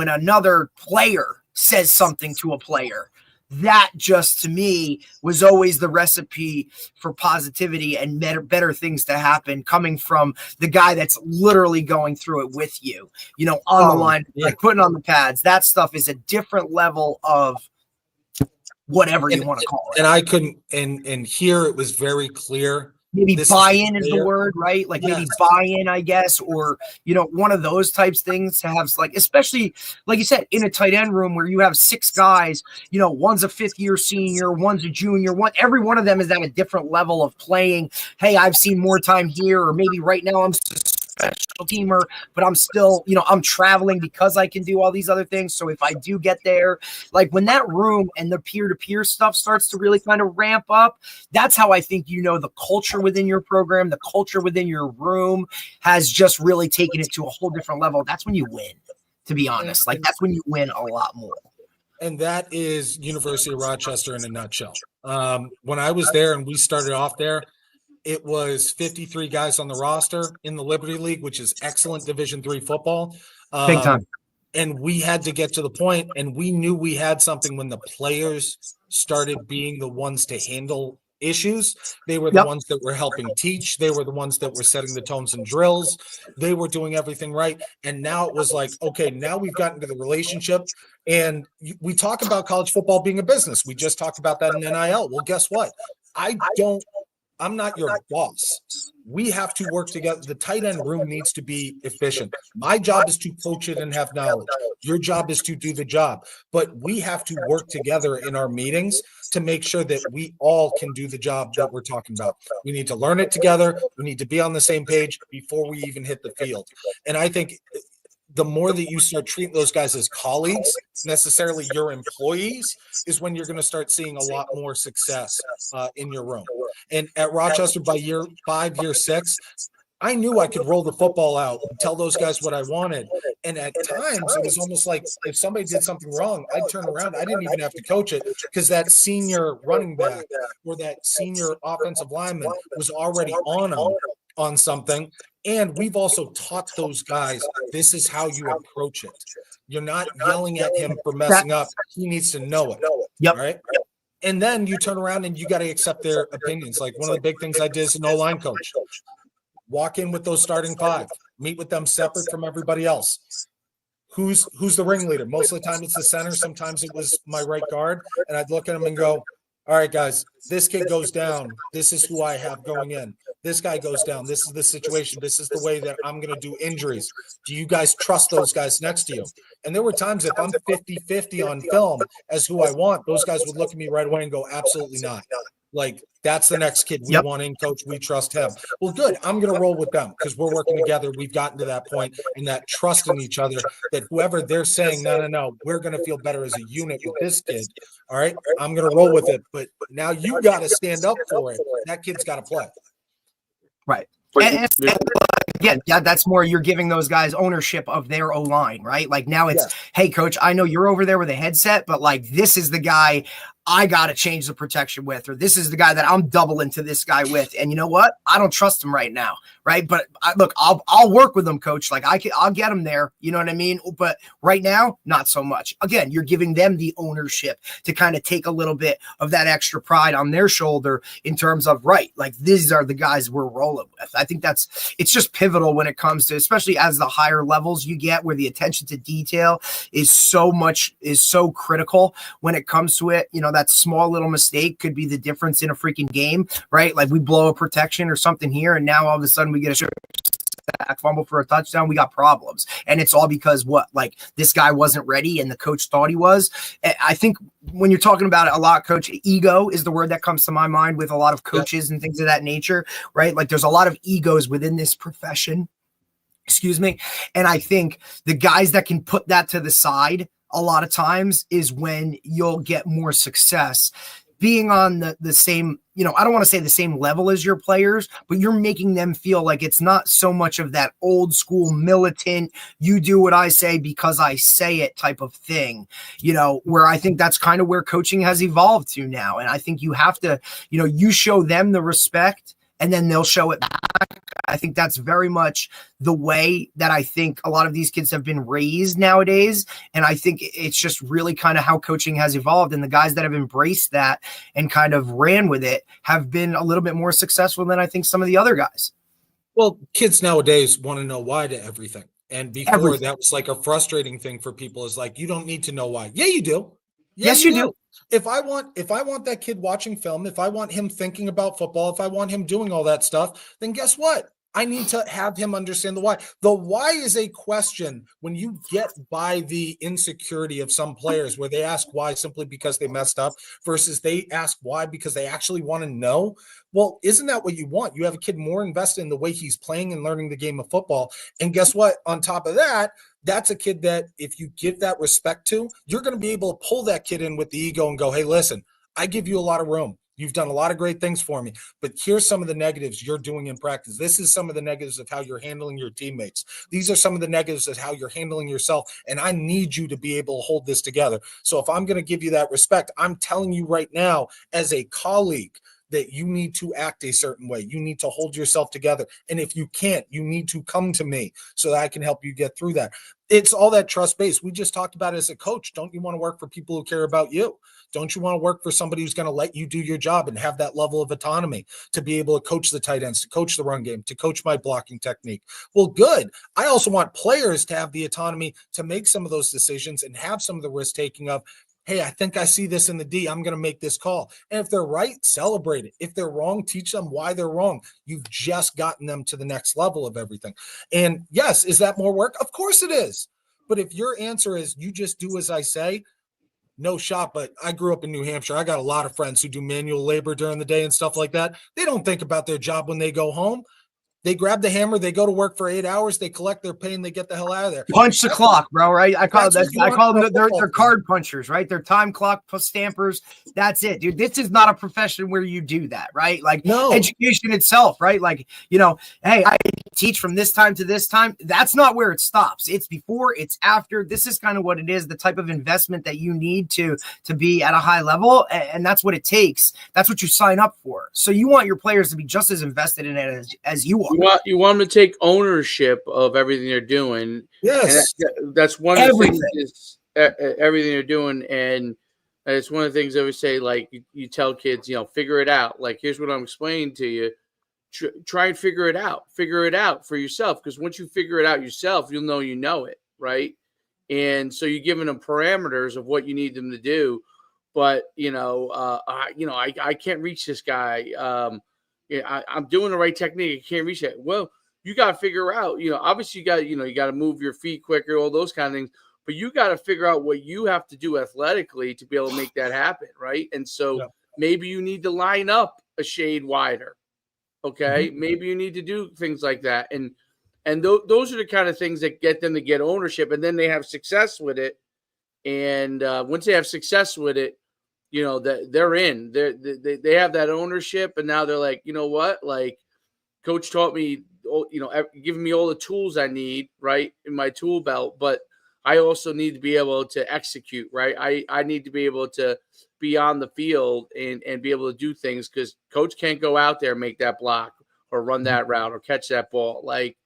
S3: another player says something to a player, that just to me was always the recipe for positivity and better things to happen coming from the guy that's literally going through it with you, on the line, like putting on the pads. That stuff is a different level of whatever you want to call it.
S2: And I couldn't, and here it was very clear.
S3: Maybe buy-in is the word, right? Like maybe buy-in, I guess, or, one of those types things to have, like, especially, like you said, in a tight end room where you have 6 guys, one's a 5th-year senior, one's a junior, every one of them is at a different level of playing. Hey, I've seen more time here, or maybe right now I'm special teamer, but I'm still, I'm traveling because I can do all these other things. So if I do get there, like when that room and the peer-to-peer stuff starts to really kind of ramp up, that's how I think, the culture within your program, the culture within your room has just really taken it to a whole different level. That's when you win, to be honest. Like that's when you win a lot more.
S2: And that is University of Rochester in a nutshell. When I was there and we started off there, it was 53 guys on the roster in the Liberty League, which is excellent Division III football.
S3: Big time.
S2: And we had to get to the point, and we knew we had something when the players started being the ones to handle issues. They were the ones that were helping teach. They were the ones that were setting the tones and drills. They were doing everything right. And now it was like, okay, now we've gotten to the relationship. And we talk about college football being a business. We just talked about that in NIL. Well, guess what? I'm not your boss. We have to work together. The tight end room needs to be efficient. My job is to coach it and have knowledge. Your job is to do the job. But we have to work together in our meetings to make sure that we all can do the job that we're talking about. We need to learn it together. We need to be on the same page before we even hit the field. And I think the more that you start treating those guys as colleagues, necessarily your employees, is when you're going to start seeing a lot more success in your room. And at Rochester, by year 5, year 6, I knew I could roll the football out and tell those guys what I wanted. And at times, it was almost like if somebody did something wrong, I'd turn around. I didn't even have to coach it because that senior running back or that senior offensive lineman was already on something. And we've also taught those guys, this is how you approach it. You're not yelling at him for messing up. He needs to know it.
S3: Yep.
S2: Right. And then you turn around and you got to accept their opinions. Like one of the big things I did as an O-line coach, walk in with those starting 5, meet with them separate from everybody else. Who's the ringleader? Most of the time it's the center. Sometimes it was my right guard. And I'd look at him and go, all right, guys, this kid goes down. This is who I have going in. This guy goes down. This is the situation. This is the way that I'm going to do injuries. Do you guys trust those guys next to you? And there were times if I'm 50-50 on film as who I want, those guys would look at me right away and go, absolutely not. Like, that's the next kid we want in, coach. We trust him. Well, good. I'm going to roll with them because we're working together. We've gotten to that point and that trust in each other that whoever they're saying, no, we're going to feel better as a unit with this kid. All right, I'm going to roll with it. But now you got to stand up for it. That kid's got to play.
S3: Right. And again, that's more you're giving those guys ownership of their O-line, right? Like now it's, hey, coach, I know you're over there with a headset, but like this is the guy I got to change the protection with, or this is the guy that I'm doubling to this guy with. And you know what? I don't trust him right now. Right. But look, I'll work with him, coach. Like I'll get him there. You know what I mean? But right now, not so much. Again, you're giving them the ownership to kind of take a little bit of that extra pride on their shoulder in terms of, right, like these are the guys we're rolling with. I think it's just pivotal when it comes to, especially as the higher levels you get where the attention to detail is so critical when it comes to it. You know, that small little mistake could be the difference in a freaking game, right? Like we blow a protection or something here, and now all of a sudden we get a sack fumble for a touchdown, we got problems. And it's all because like this guy wasn't ready and the coach thought he was. I think when you're talking about it a lot, coach, ego is the word that comes to my mind with a lot of coaches and things of that nature, right? Like there's a lot of egos within this profession. Excuse me. And I think the guys that can put that to the side a lot of times is when you'll get more success. Being on the same, I don't want to say the same level as your players, but you're making them feel like it's not so much of that old school militant, you do what I say because I say it type of thing, where I think that's kind of where coaching has evolved to now. And I think you have to, you show them the respect and then they'll show it back. I think that's very much the way that I think a lot of these kids have been raised nowadays. And I think it's just really kind of how coaching has evolved. And the guys that have embraced that and kind of ran with it have been a little bit more successful than I think some of the other guys.
S2: Well, kids nowadays want to know why to everything. And before that was like a frustrating thing for people is like, you don't need to know why. Yeah, you do. Yeah,
S3: yes, you do.
S2: If I want that kid watching film, if I want him thinking about football, if I want him doing all that stuff, then guess what? I need to have him understand the why. The why is a question when you get by the insecurity of some players where they ask why simply because they messed up versus they ask why because they actually want to know. Well, isn't that what you want? You have a kid more invested in the way he's playing and learning the game of football. And guess what? On top of that, that's a kid that if you give that respect to, you're going to be able to pull that kid in with the ego and go, hey, listen, I give you a lot of room. You've done a lot of great things for me, but here's some of the negatives you're doing in practice. This is some of the negatives of how you're handling your teammates. These are some of the negatives of how you're handling yourself, and I need you to be able to hold this together. So if I'm going to give you that respect, I'm telling you right now as a colleague that you need to act a certain way. You need to hold yourself together. And if you can't, you need to come to me so that I can help you get through that. It's all that trust base. We just talked about it as a coach. Don't you want to work for people who care about you? Don't you want to work for somebody who's going to let you do your job and have that level of autonomy to be able to coach the tight ends, to coach the run game, to coach my blocking technique? Well, good. I also want players to have the autonomy to make some of those decisions and have some of the risk taking of, hey, I think I see this in the D. I'm going to make this call. And if they're right, celebrate it. If they're wrong, teach them why they're wrong. You've just gotten them to the next level of everything. And yes, is that more work? Of course it is. But if your answer is you just do as I say, no shot. But I grew up in New Hampshire. I got a lot of friends who do manual labor during the day and stuff like that. They don't think about their job when they go home. They grab the hammer, they go to work for 8 hours, they collect their pay, and they get the hell out of there.
S3: Punch the clock, bro, right? I call them they're card punchers, right? They're time clock stampers. That's it, dude. This is not a profession where you do that, right? Like education itself, right? Like, hey, I teach from this time to this time. That's not where it stops. It's before, it's after. This is kind of what it is, the type of investment that you need to be at a high level, and that's what it takes. That's what you sign up for. So you want your players to be just as invested in it as you are.
S1: You want them to take ownership of everything they're doing.
S2: Yes,
S1: and that's one of the things. Is everything they're doing, and it's one of the things I always say. Like you tell kids, figure it out. Like here's what I'm explaining to you. Try and figure it out. Figure it out for yourself, because once you figure it out yourself, you'll know you know it, right? And so you're giving them parameters of what you need them to do. But I can't reach this guy. I'm doing the right technique. I can't reach it. Well, you got to figure out, obviously you got to move your feet quicker, all those kind of things, but you got to figure out what you have to do athletically to be able to make that happen. Right. And so maybe you need to line up a shade wider. Okay. Mm-hmm. Maybe you need to do things like that. And those are the kind of things that get them to get ownership, and then they have success with it. And once they have success with it, that they're in, they have that ownership, and now they're like, you know what, like coach taught me, giving me all the tools I need, right, in my tool belt, but I also need to be able to execute, right? I need to be able to be on the field and be able to do things, because coach can't go out there and make that block or run that route or catch that ball, like,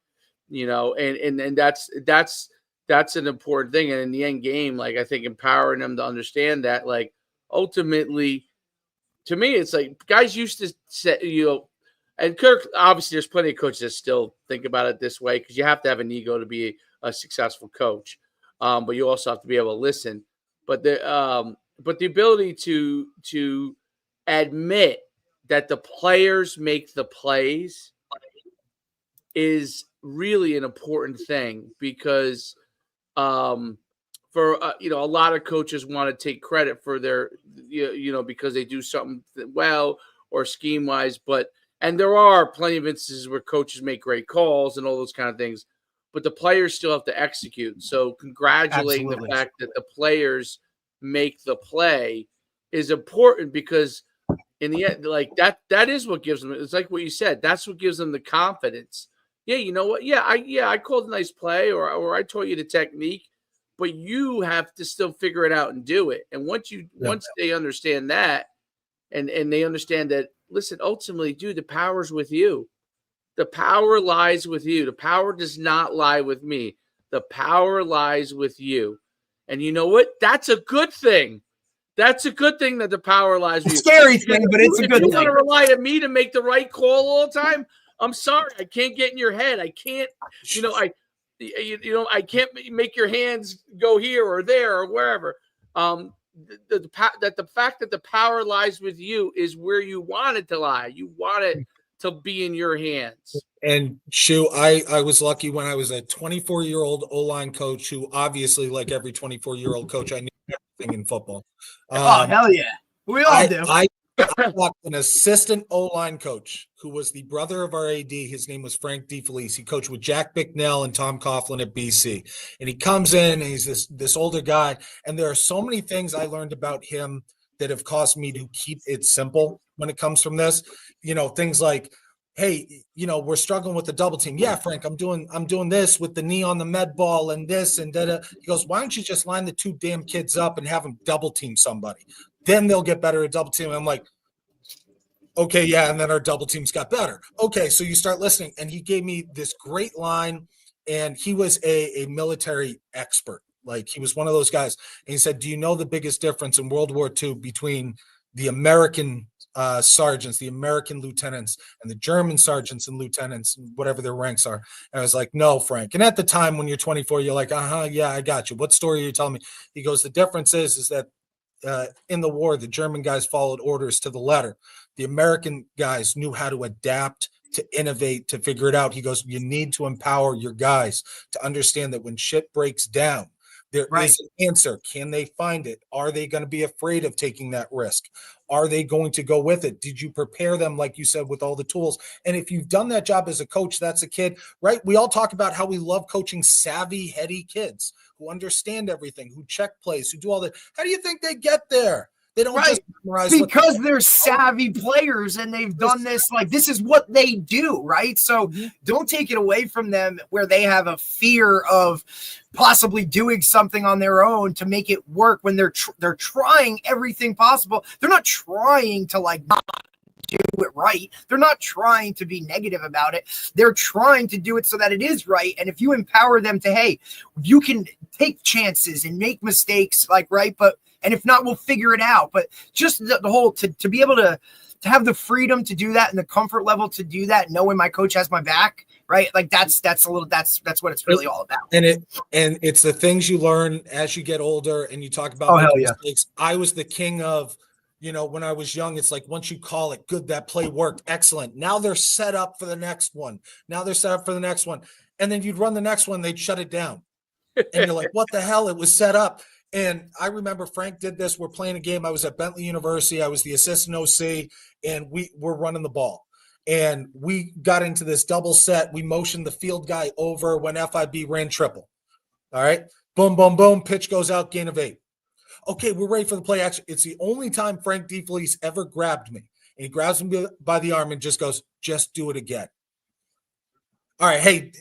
S1: and that's an important thing. And in the end game, like I think empowering them to understand that, like, ultimately, to me, it's like guys used to say, and Kirk, obviously there's plenty of coaches that still think about it this way, because you have to have an ego to be a successful coach. But you also have to be able to listen. But the ability to admit that the players make the plays is really an important thing because for a lot of coaches want to take credit for their because they do something well or scheme wise, and there are plenty of instances where coaches make great calls and all those kind of things, but the players still have to execute. So congratulating the fact that the players make the play is important because in the end, like that is what gives them. It's like what you said. That's what gives them the confidence. Yeah, you know what? Yeah, I called a nice play or I taught you the technique, but you have to still figure it out and do it. And once they understand that, and they understand that, listen, ultimately, dude, the power's with you. The power lies with you. The power does not lie with me. The power lies with you. And you know what? That's a good thing. That's a good thing that the power lies with you.
S3: Scary thing, but it's a good thing.
S1: You want to rely on me to make the right call all the time? I'm sorry. I can't get in your head. I can't, I can't make your hands go here or there or wherever. The fact that the power lies with you is where you want it to lie. You want it to be in your hands.
S2: And Shu, I was lucky when I was a 24-year-old O-line coach who obviously, like every 24-year-old coach, I knew everything in football.
S3: Hell yeah. We all do.
S2: I walked an assistant O-line coach who was the brother of our AD. His name was Frank DeFelice. He coached with Jack Bicknell and Tom Coughlin at BC. And he comes in and he's this older guy. And there are so many things I learned about him that have caused me to keep it simple when it comes from this. Things like, hey, we're struggling with the double team. Yeah, Frank, I'm doing this with the knee on the med ball and this and da. He goes, why don't you just line the two damn kids up and have them double team somebody? Then they'll get better at double team. I'm like, okay, yeah. And then our double teams got better. Okay, so you start listening. And he gave me this great line, and he was a military expert. Like, he was one of those guys. And he said, do you know the biggest difference in World War II between the American sergeants, the American lieutenants, and the German sergeants and lieutenants, whatever their ranks are? And I was like, no, Frank. And at the time when you're 24, you're like, yeah, I got you. What story are you telling me? He goes, the difference is that in the war, the German guys followed orders to the letter. The American guys knew how to adapt, to innovate, to figure it out. He goes, you need to empower your guys to understand that when shit breaks down, there is an answer. Can they find it? Are they going to be afraid of taking that risk? Are they going to go with it? Did you prepare them, like you said, with all the tools? And if you've done that job as a coach, that's a kid, right? We all talk about how we love coaching savvy, heady kids who understand everything, who check plays, who do all that. How do you think they get there? They don't just memorize
S3: because they're savvy players and they've done this. Like, this is what they do, right? So don't take it away from them where they have a fear of possibly doing something on their own to make it work when they're trying everything possible. They're not trying to not do it right. They're not trying to be negative about it. They're trying to do it so that it is right. And if you empower them to, hey, you can take chances and make mistakes, and if not, we'll figure it out. But just the whole to be able to have the freedom to do that and the comfort level to do that, knowing my coach has my back, right? Like that's what it's really all about.
S2: And it's the things you learn as you get older and you talk about mistakes. I was the king of, when I was young, it's like, once you call it good, that play worked. Excellent. Now they're set up for the next one. And then you'd run the next one. They'd shut it down. And you're like, what the hell? It was set up. And I remember Frank did this. We're playing a game. I was at Bentley University. I was the assistant OC, and we were running the ball. And we got into this double set. We motioned the field guy over when FIB ran triple. All right. Boom, boom, boom. Pitch goes out, gain of 8. Okay, we're ready for the play action. It's the only time Frank DeFelice ever grabbed me. And he grabs me by the arm and just goes, just do it again. All right, hey,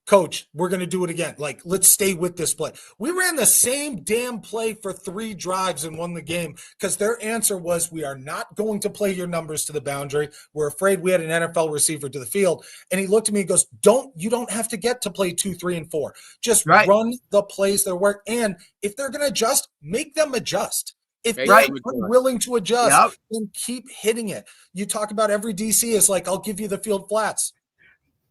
S2: coach, we're going to do it again. Like, let's stay with this play. We ran the same damn play for 3 drives and won the game because their answer was, we are not going to play your numbers to the boundary. We're afraid we had an NFL receiver to the field. And he looked at me and goes, you don't have to get to play 2, 3, and 4. Just run the plays that work. And if they're going to adjust, make them adjust. If they're willing to adjust, then keep hitting it. You talk about every DC is like, I'll give you the field flats.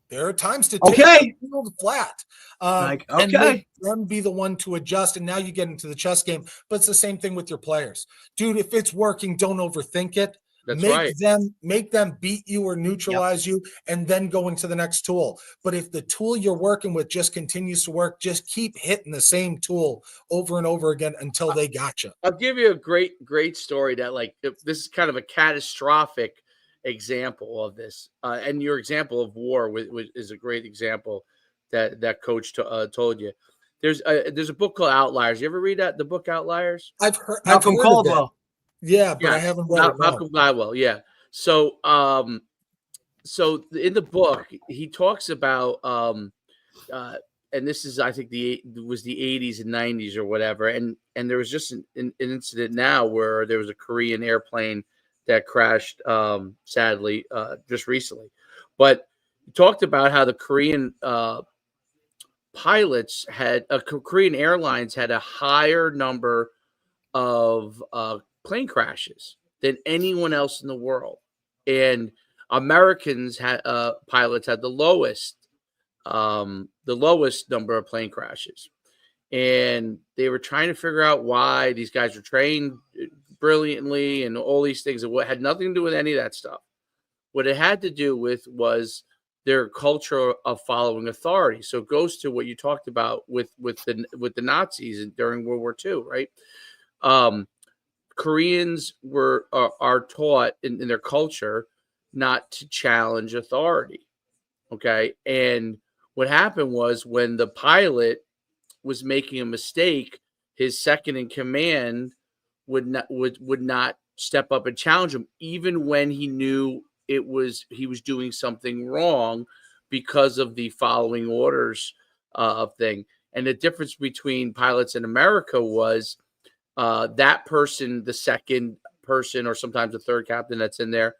S2: There are times to take the field flat and make them be the one to adjust. And now you get into the chess game, but it's the same thing with your players. Dude, if it's working, don't overthink it.
S1: That's right.
S2: Make them beat you or neutralize you, and then go into the next tool. But if the tool you're working with just continues to work, just keep hitting the same tool over and over again until they got you.
S1: I'll give you a great story that, like, this is kind of a catastrophic example of this. And your example of war is a great example that coach told you. There's a book called Outliers. You ever read the book Outliers?
S2: I've heard
S3: Malcolm Caldwell.
S2: Yeah, but I haven't read it.
S1: Malcolm Gladwell. Yeah. So, so in the book, he talks about, and this is, I think was the 80s and 90s or whatever. And there was just an incident now where there was a Korean airplane that crashed, sadly, just recently. But he talked about how the Korean pilots Korean Airlines had a higher number of plane crashes than anyone else in the world, and Americans pilots had the lowest number of plane crashes, and they were trying to figure out why. These guys were trained brilliantly and all these things, and what had nothing to do with any of that stuff. What it had to do with was their culture of following authority. So it goes to what you talked about with the Nazis during World War II, right? Koreans are taught in their culture not to challenge authority. Okay. And what happened was, when the pilot was making a mistake, his second in command would not step up and challenge him, even when he knew he was doing something wrong, because of the following orders of thing. And the difference between pilots in America was, that person, the second person, or sometimes the third captain that's in there,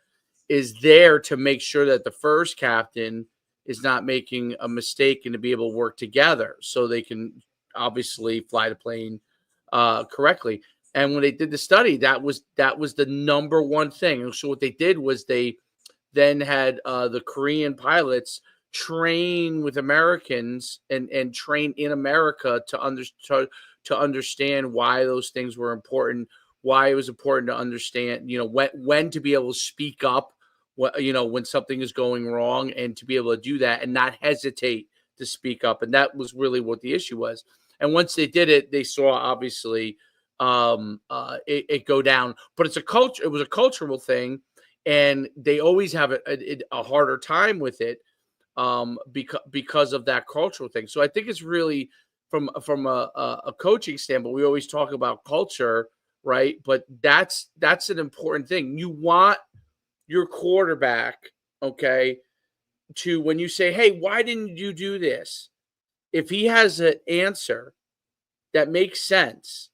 S1: is there to make sure that the first captain is not making a mistake, and to be able to work together so they can obviously fly the plane correctly. And when they did the study, that was the number one thing. And so what they did was they then had the Korean pilots train with Americans and train in America to understand why those things were important, why it was important to understand, when to be able to speak up, when something is going wrong, and to be able to do that and not hesitate to speak up. And that was really what the issue was. And once they did it, they saw, obviously, it go down. But it's a culture. It was a cultural thing, and they always have a harder time with it, because of that cultural thing. So I think it's really, from a coaching standpoint, we always talk about culture, right? But that's an important thing. You want your quarterback, okay, to, when you say, hey, why didn't you do this? If he has an answer that makes sense,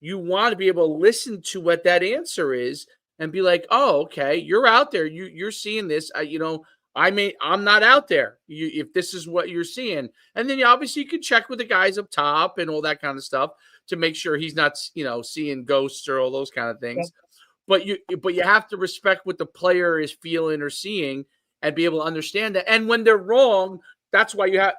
S1: you want to be able to listen to what that answer is and be like, oh, okay, you're out there. You're seeing this. I'm not out there. If this is what you're seeing. And then obviously you can check with the guys up top and all that kind of stuff to make sure he's not, seeing ghosts or all those kind of things. But you have to respect what the player is feeling or seeing and be able to understand that. And when they're wrong, that's why you have,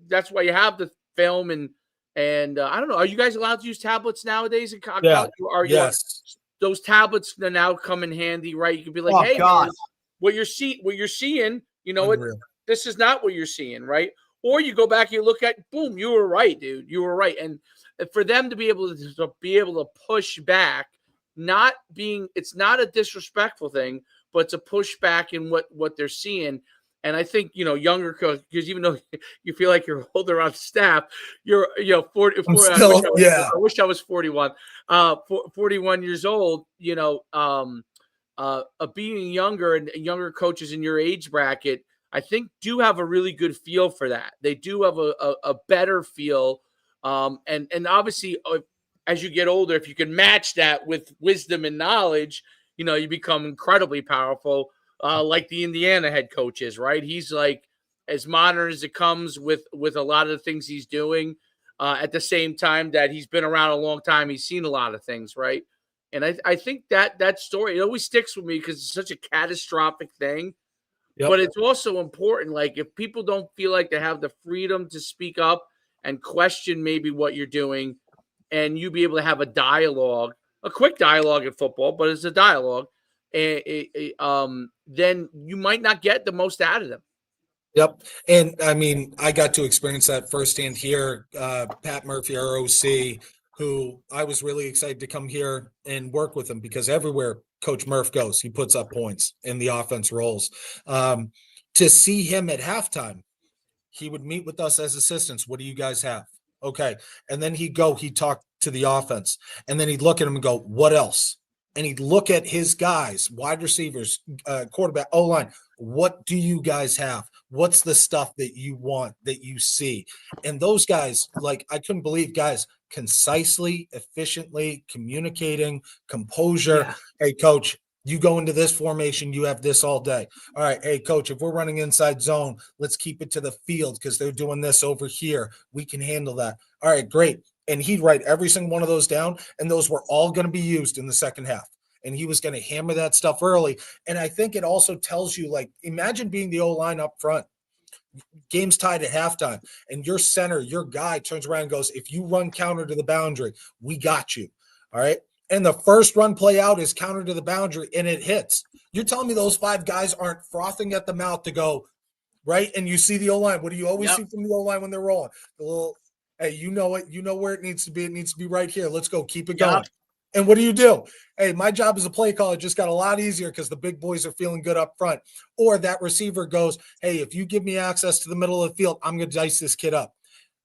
S1: that's why you have the film and I don't know. Are you guys allowed to use tablets nowadays in college?
S2: Yeah. Yes.
S1: Those tablets now come in handy, right? You can be like, hey, man, what you're seeing, this is not what you're seeing, right? Or you go back and you look at, boom, you were right, dude. You were right. And for them to be able to push back, it's not a disrespectful thing, but it's a pushback in what they're seeing. And I think, younger coaches, because even though you feel like you're older on staff, you're, 40. I wish I was 41. 41 years old. Being younger, and younger coaches in your age bracket, I think, do have a really good feel for that. They do have a better feel, and obviously, as you get older, if you can match that with wisdom and knowledge, you become incredibly powerful. Like the Indiana head coach is, right? He's like as modern as it comes with a lot of the things he's doing. At the same time that he's been around a long time, he's seen a lot of things, right? And I think that story, it always sticks with me because it's such a catastrophic thing. Yep. But it's also important. Like, if people don't feel like they have the freedom to speak up and question maybe what you're doing, and you be able to have a dialogue, a quick dialogue in football, but it's a dialogue, then you might not get the most out of them.
S2: Yep. And I mean, I got to experience that firsthand here. Pat Murphy, our OC, who I was really excited to come here and work with him, because everywhere Coach Murph goes, he puts up points and the offense rolls. To see him at halftime, he would meet with us as assistants. What do you guys have? Okay. And then he'd talk to the offense, and then he'd look at him and go, what else? And he'd look at his guys, wide receivers, quarterback, O-line. What do you guys have? What's the stuff that you want, that you see? And those guys, like, I couldn't believe, guys, concisely, efficiently communicating, composure. Yeah. Hey, coach, you go into this formation, you have this all day. All right, hey, coach, if we're running inside zone, let's keep it to the field because they're doing this over here. We can handle that. All right, great. And he'd write every single one of those down, and those were all going to be used in the second half. And he was going to hammer that stuff early. And I think it also tells you, like, imagine being the O-line up front. Game's tied at halftime, and your center, your guy, turns around and goes, if you run counter to the boundary, we got you. All right? And the first run play out is counter to the boundary, and it hits. You're telling me those 5 guys aren't frothing at the mouth to go, right? And you see the O-line. What do you always see from the O-line when they're rolling? The little, hey, you know it. You know where it needs to be. It needs to be right here. Let's go. Keep it going. And what do? Hey, my job as a play caller just got a lot easier because the big boys are feeling good up front. Or that receiver goes, hey, if you give me access to the middle of the field, I'm going to dice this kid up.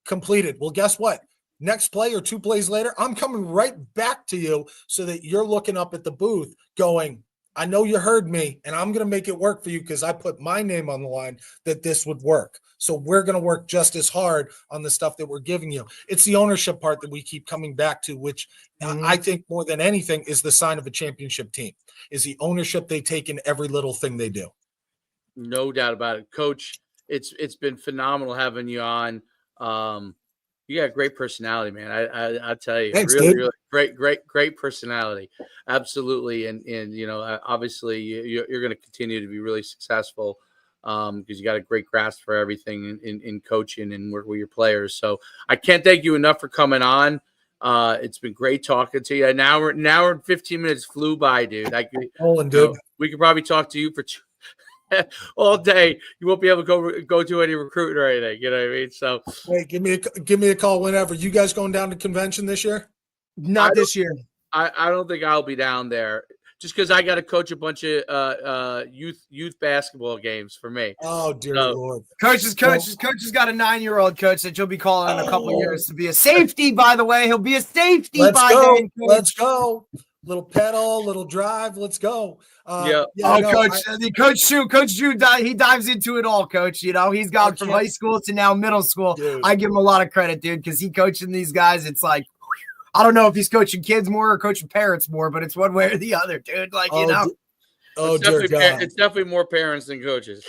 S2: Completed. Well, guess what? Next play or 2 plays later, I'm coming right back to you so that you're looking up at the booth going, I know you heard me, and I'm going to make it work for you because I put my name on the line that this would work. So we're going to work just as hard on the stuff that we're giving you. It's the ownership part that we keep coming back to, which I think more than anything is the sign of a championship team, is the ownership they take in every little thing they do.
S1: No doubt about it. Coach, it's been phenomenal having you on. You got a great personality, man. I tell you,
S2: thanks,
S1: really great personality. Absolutely. And you know, obviously you're going to continue to be really successful because you got a great grasp for everything in coaching and work with your players. So I can't thank you enough for coming on. It's been great talking to you. An hour and 15 minutes flew by, dude. We could probably talk to you for all day. You won't be able to go do any recruiting or anything. You know what I mean? So
S2: hey, give me a call whenever. You guys going down to convention this year?
S3: Not this year.
S1: I don't think I'll be down there just because I got to coach a bunch of youth basketball games for me.
S2: Oh dear Lord!
S3: Coach has got a 9-year-old coach that you'll be calling in a couple of years to be a safety. By the way, he'll be a safety.
S2: Let's go. Little pedal, little drive. Let's go.
S3: Coach Shu, he dives into it all, coach. You know, he's gone from high school to now middle school. Dude. I give him a lot of credit, dude, because he coaching these guys. It's like, I don't know if he's coaching kids more or coaching parents more, but it's one way or the other, dude. Like, you know.
S1: It's definitely more parents than coaches.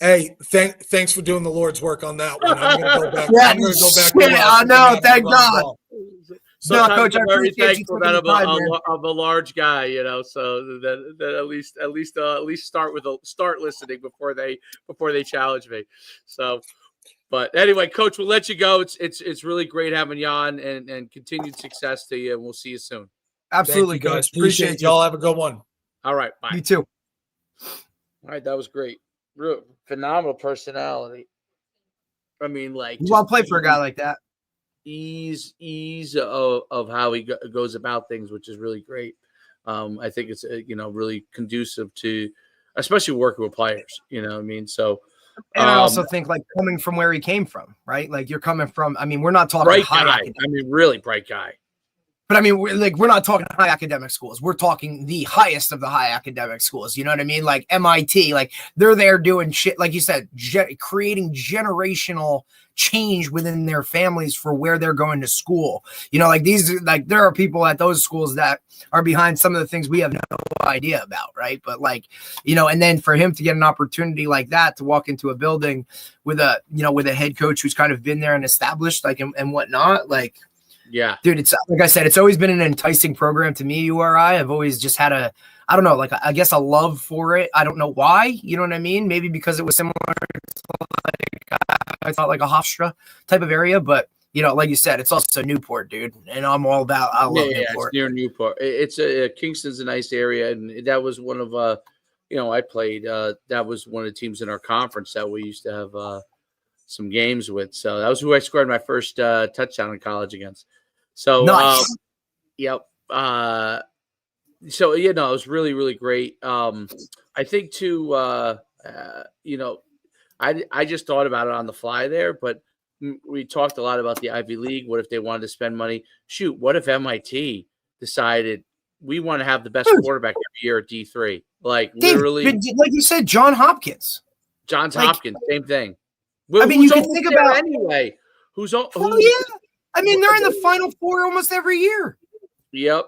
S2: Hey, thanks for doing the Lord's work on that one. I'm going to go back.
S3: I'm going to go back. I know. Thank God.
S1: No, Coach, I'm very thankful that of a large guy, you know, so that at least start listening before they challenge me. So, but anyway, Coach, we'll let you go. It's really great having you on, and continued success to you, and we'll see you soon.
S3: Absolutely,
S2: you, guys. Appreciate y'all. Have a good one.
S1: All right, bye.
S3: You too.
S1: All right, that was great. Real phenomenal personality. I mean, like,
S3: you want to play for a guy like that?
S1: Ease of how he goes about things, which is really great. I think it's really conducive to, especially working with players. You know what I mean? So,
S3: and I also think, like, coming from where he came from, right? Like, you're coming from. I mean, we're not talking
S1: bright guy. I mean, really bright guy.
S3: But I mean, we're not talking high academic schools. We're talking the highest of the high academic schools. You know what I mean? Like MIT, like they're there doing shit, like you said, creating generational change within their families for where they're going to school. You know, like there are people at those schools that are behind some of the things we have no idea about, right? But like, you know, and then for him to get an opportunity like that to walk into a building with a head coach who's kind of been there and established, like, and whatnot, like.
S1: Yeah,
S3: dude, it's like I said, it's always been an enticing program to me, URI. I've always just had I don't know, like, I guess a love for it. I don't know why, you know what I mean? Maybe because it was similar to, like, I thought, like a Hofstra type of area, but like you said, it's also Newport, dude. And I love Newport.
S1: It's near Newport. It's Kingston's a nice area, and that was one of I played. That was one of the teams in our conference that we used to have some games with. So that was who I scored my first touchdown in college against. So
S3: nice.
S1: Yep. So it was really, really great. I think too. I just thought about it on the fly there, but we talked a lot about the Ivy League. What if they wanted to spend money? Shoot, what if MIT decided we want to have the best quarterback every year at D3? Like literally,
S3: like you said, Johns Hopkins,
S1: same thing.
S3: You can think about
S1: anyway.
S3: Yeah, they're in the Final Four almost every year.
S1: Yep.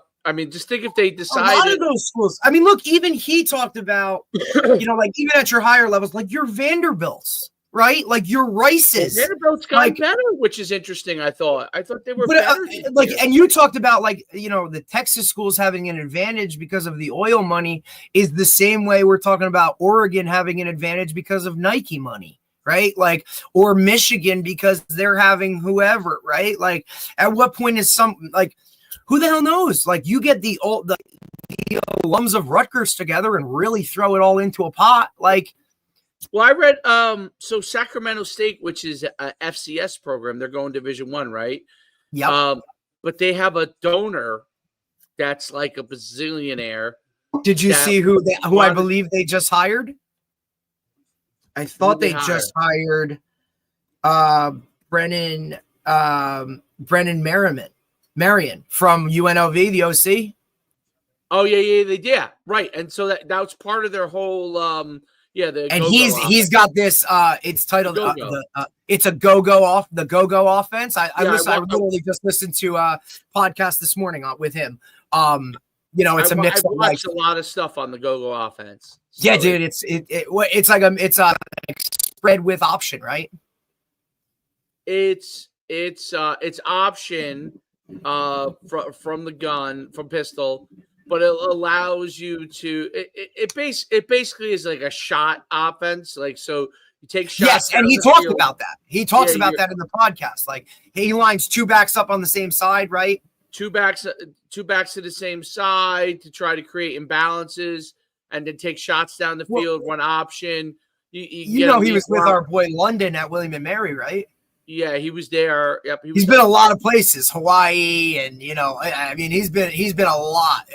S1: Just think if they decided.
S3: A lot of those schools. Look, even he talked about, even at your higher levels, like your Vanderbilts, right? Like your Rices.
S1: Vanderbilt's got better, which is interesting. I thought they were better.
S3: And you talked about the Texas schools having an advantage because of the oil money is the same way we're talking about Oregon having an advantage because of Nike money. Right? Or Michigan because they're having whoever, right? At what point is who the hell knows? You get the alums of Rutgers together and really throw it all into a pot.
S1: Well, I read so Sacramento State, which is a FCS program, they're going Division I, right?
S3: Yeah.
S1: But they have a donor that's like a bazillionaire.
S3: Did you see who I believe they just hired? I thought they just hired Brennan Marion from UNLV, the OC.
S1: Oh yeah, right. And so that's part of their whole
S3: he's got this it's titled it's a go-go offense. I literally just listened to a podcast this morning with him. It's a mix.
S1: I've watched a lot of stuff on the go-go offense.
S3: So yeah, dude, it's a spread with option, right?
S1: It's option from the gun, from pistol, but it allows you to it basically is like a shot offense. So you take shots.
S3: Yes, and he talked about that. He talks about that in the podcast. He lines two backs up on the same side, right?
S1: Two backs to the same side to try to create imbalances, and then take shots down the field. One option.
S3: He was with our boy London at William and Mary, right?
S1: Yeah, he was there. Yep,
S3: he's been a lot of places, Hawaii, and he's been a lot.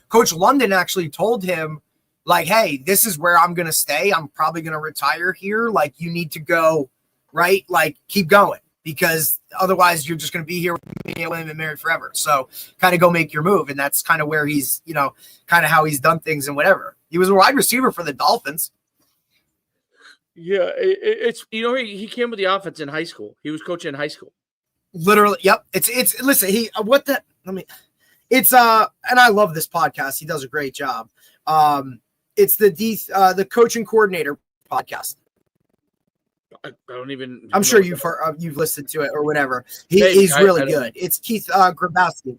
S3: Coach London actually told him, hey, this is where I'm gonna stay. I'm probably gonna retire here. You need to go, right? Keep going, because otherwise you're just gonna be here with me and William and Mary forever. So kind of go make your move, and that's kind of where he's, kind of how he's done things and whatever. He was a wide receiver for the Dolphins.
S1: Yeah, it's he came with the offense in high school. He was coaching in high school.
S3: Literally, yep. It's listen, and I love this podcast. He does a great job. It's the coaching coordinator podcast.
S1: I don't even.
S3: I'm sure you've listened to it or whatever. He's really good. It's Keith Grabowski.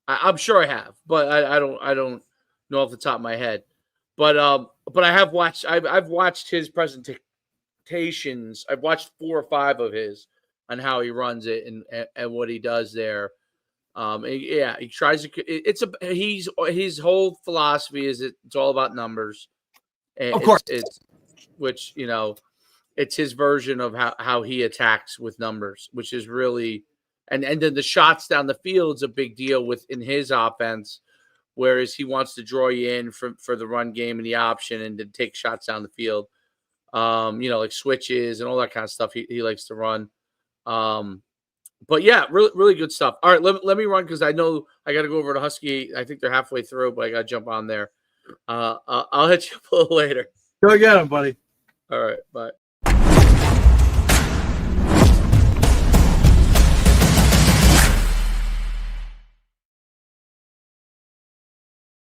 S1: I'm sure I have, but I don't know off the top of my head. But I have watched. I've watched his presentations. I've watched 4 or 5 of his on how he runs it and what he does there. He tries to. His whole philosophy is it's all about numbers.
S3: Of course,
S1: it's his version of how he attacks with numbers, which is really, and then the shots down the field is a big deal in his offense. Whereas he wants to draw you in for the run game and the option and to take shots down the field, like switches and all that kind of stuff he likes to run. But yeah, really, really good stuff. All right, let me run because I know I got to go over to Husky. I think they're halfway through, but I got to jump on there. I'll hit you up a little later.
S3: Go get him, buddy.
S1: All right, bye.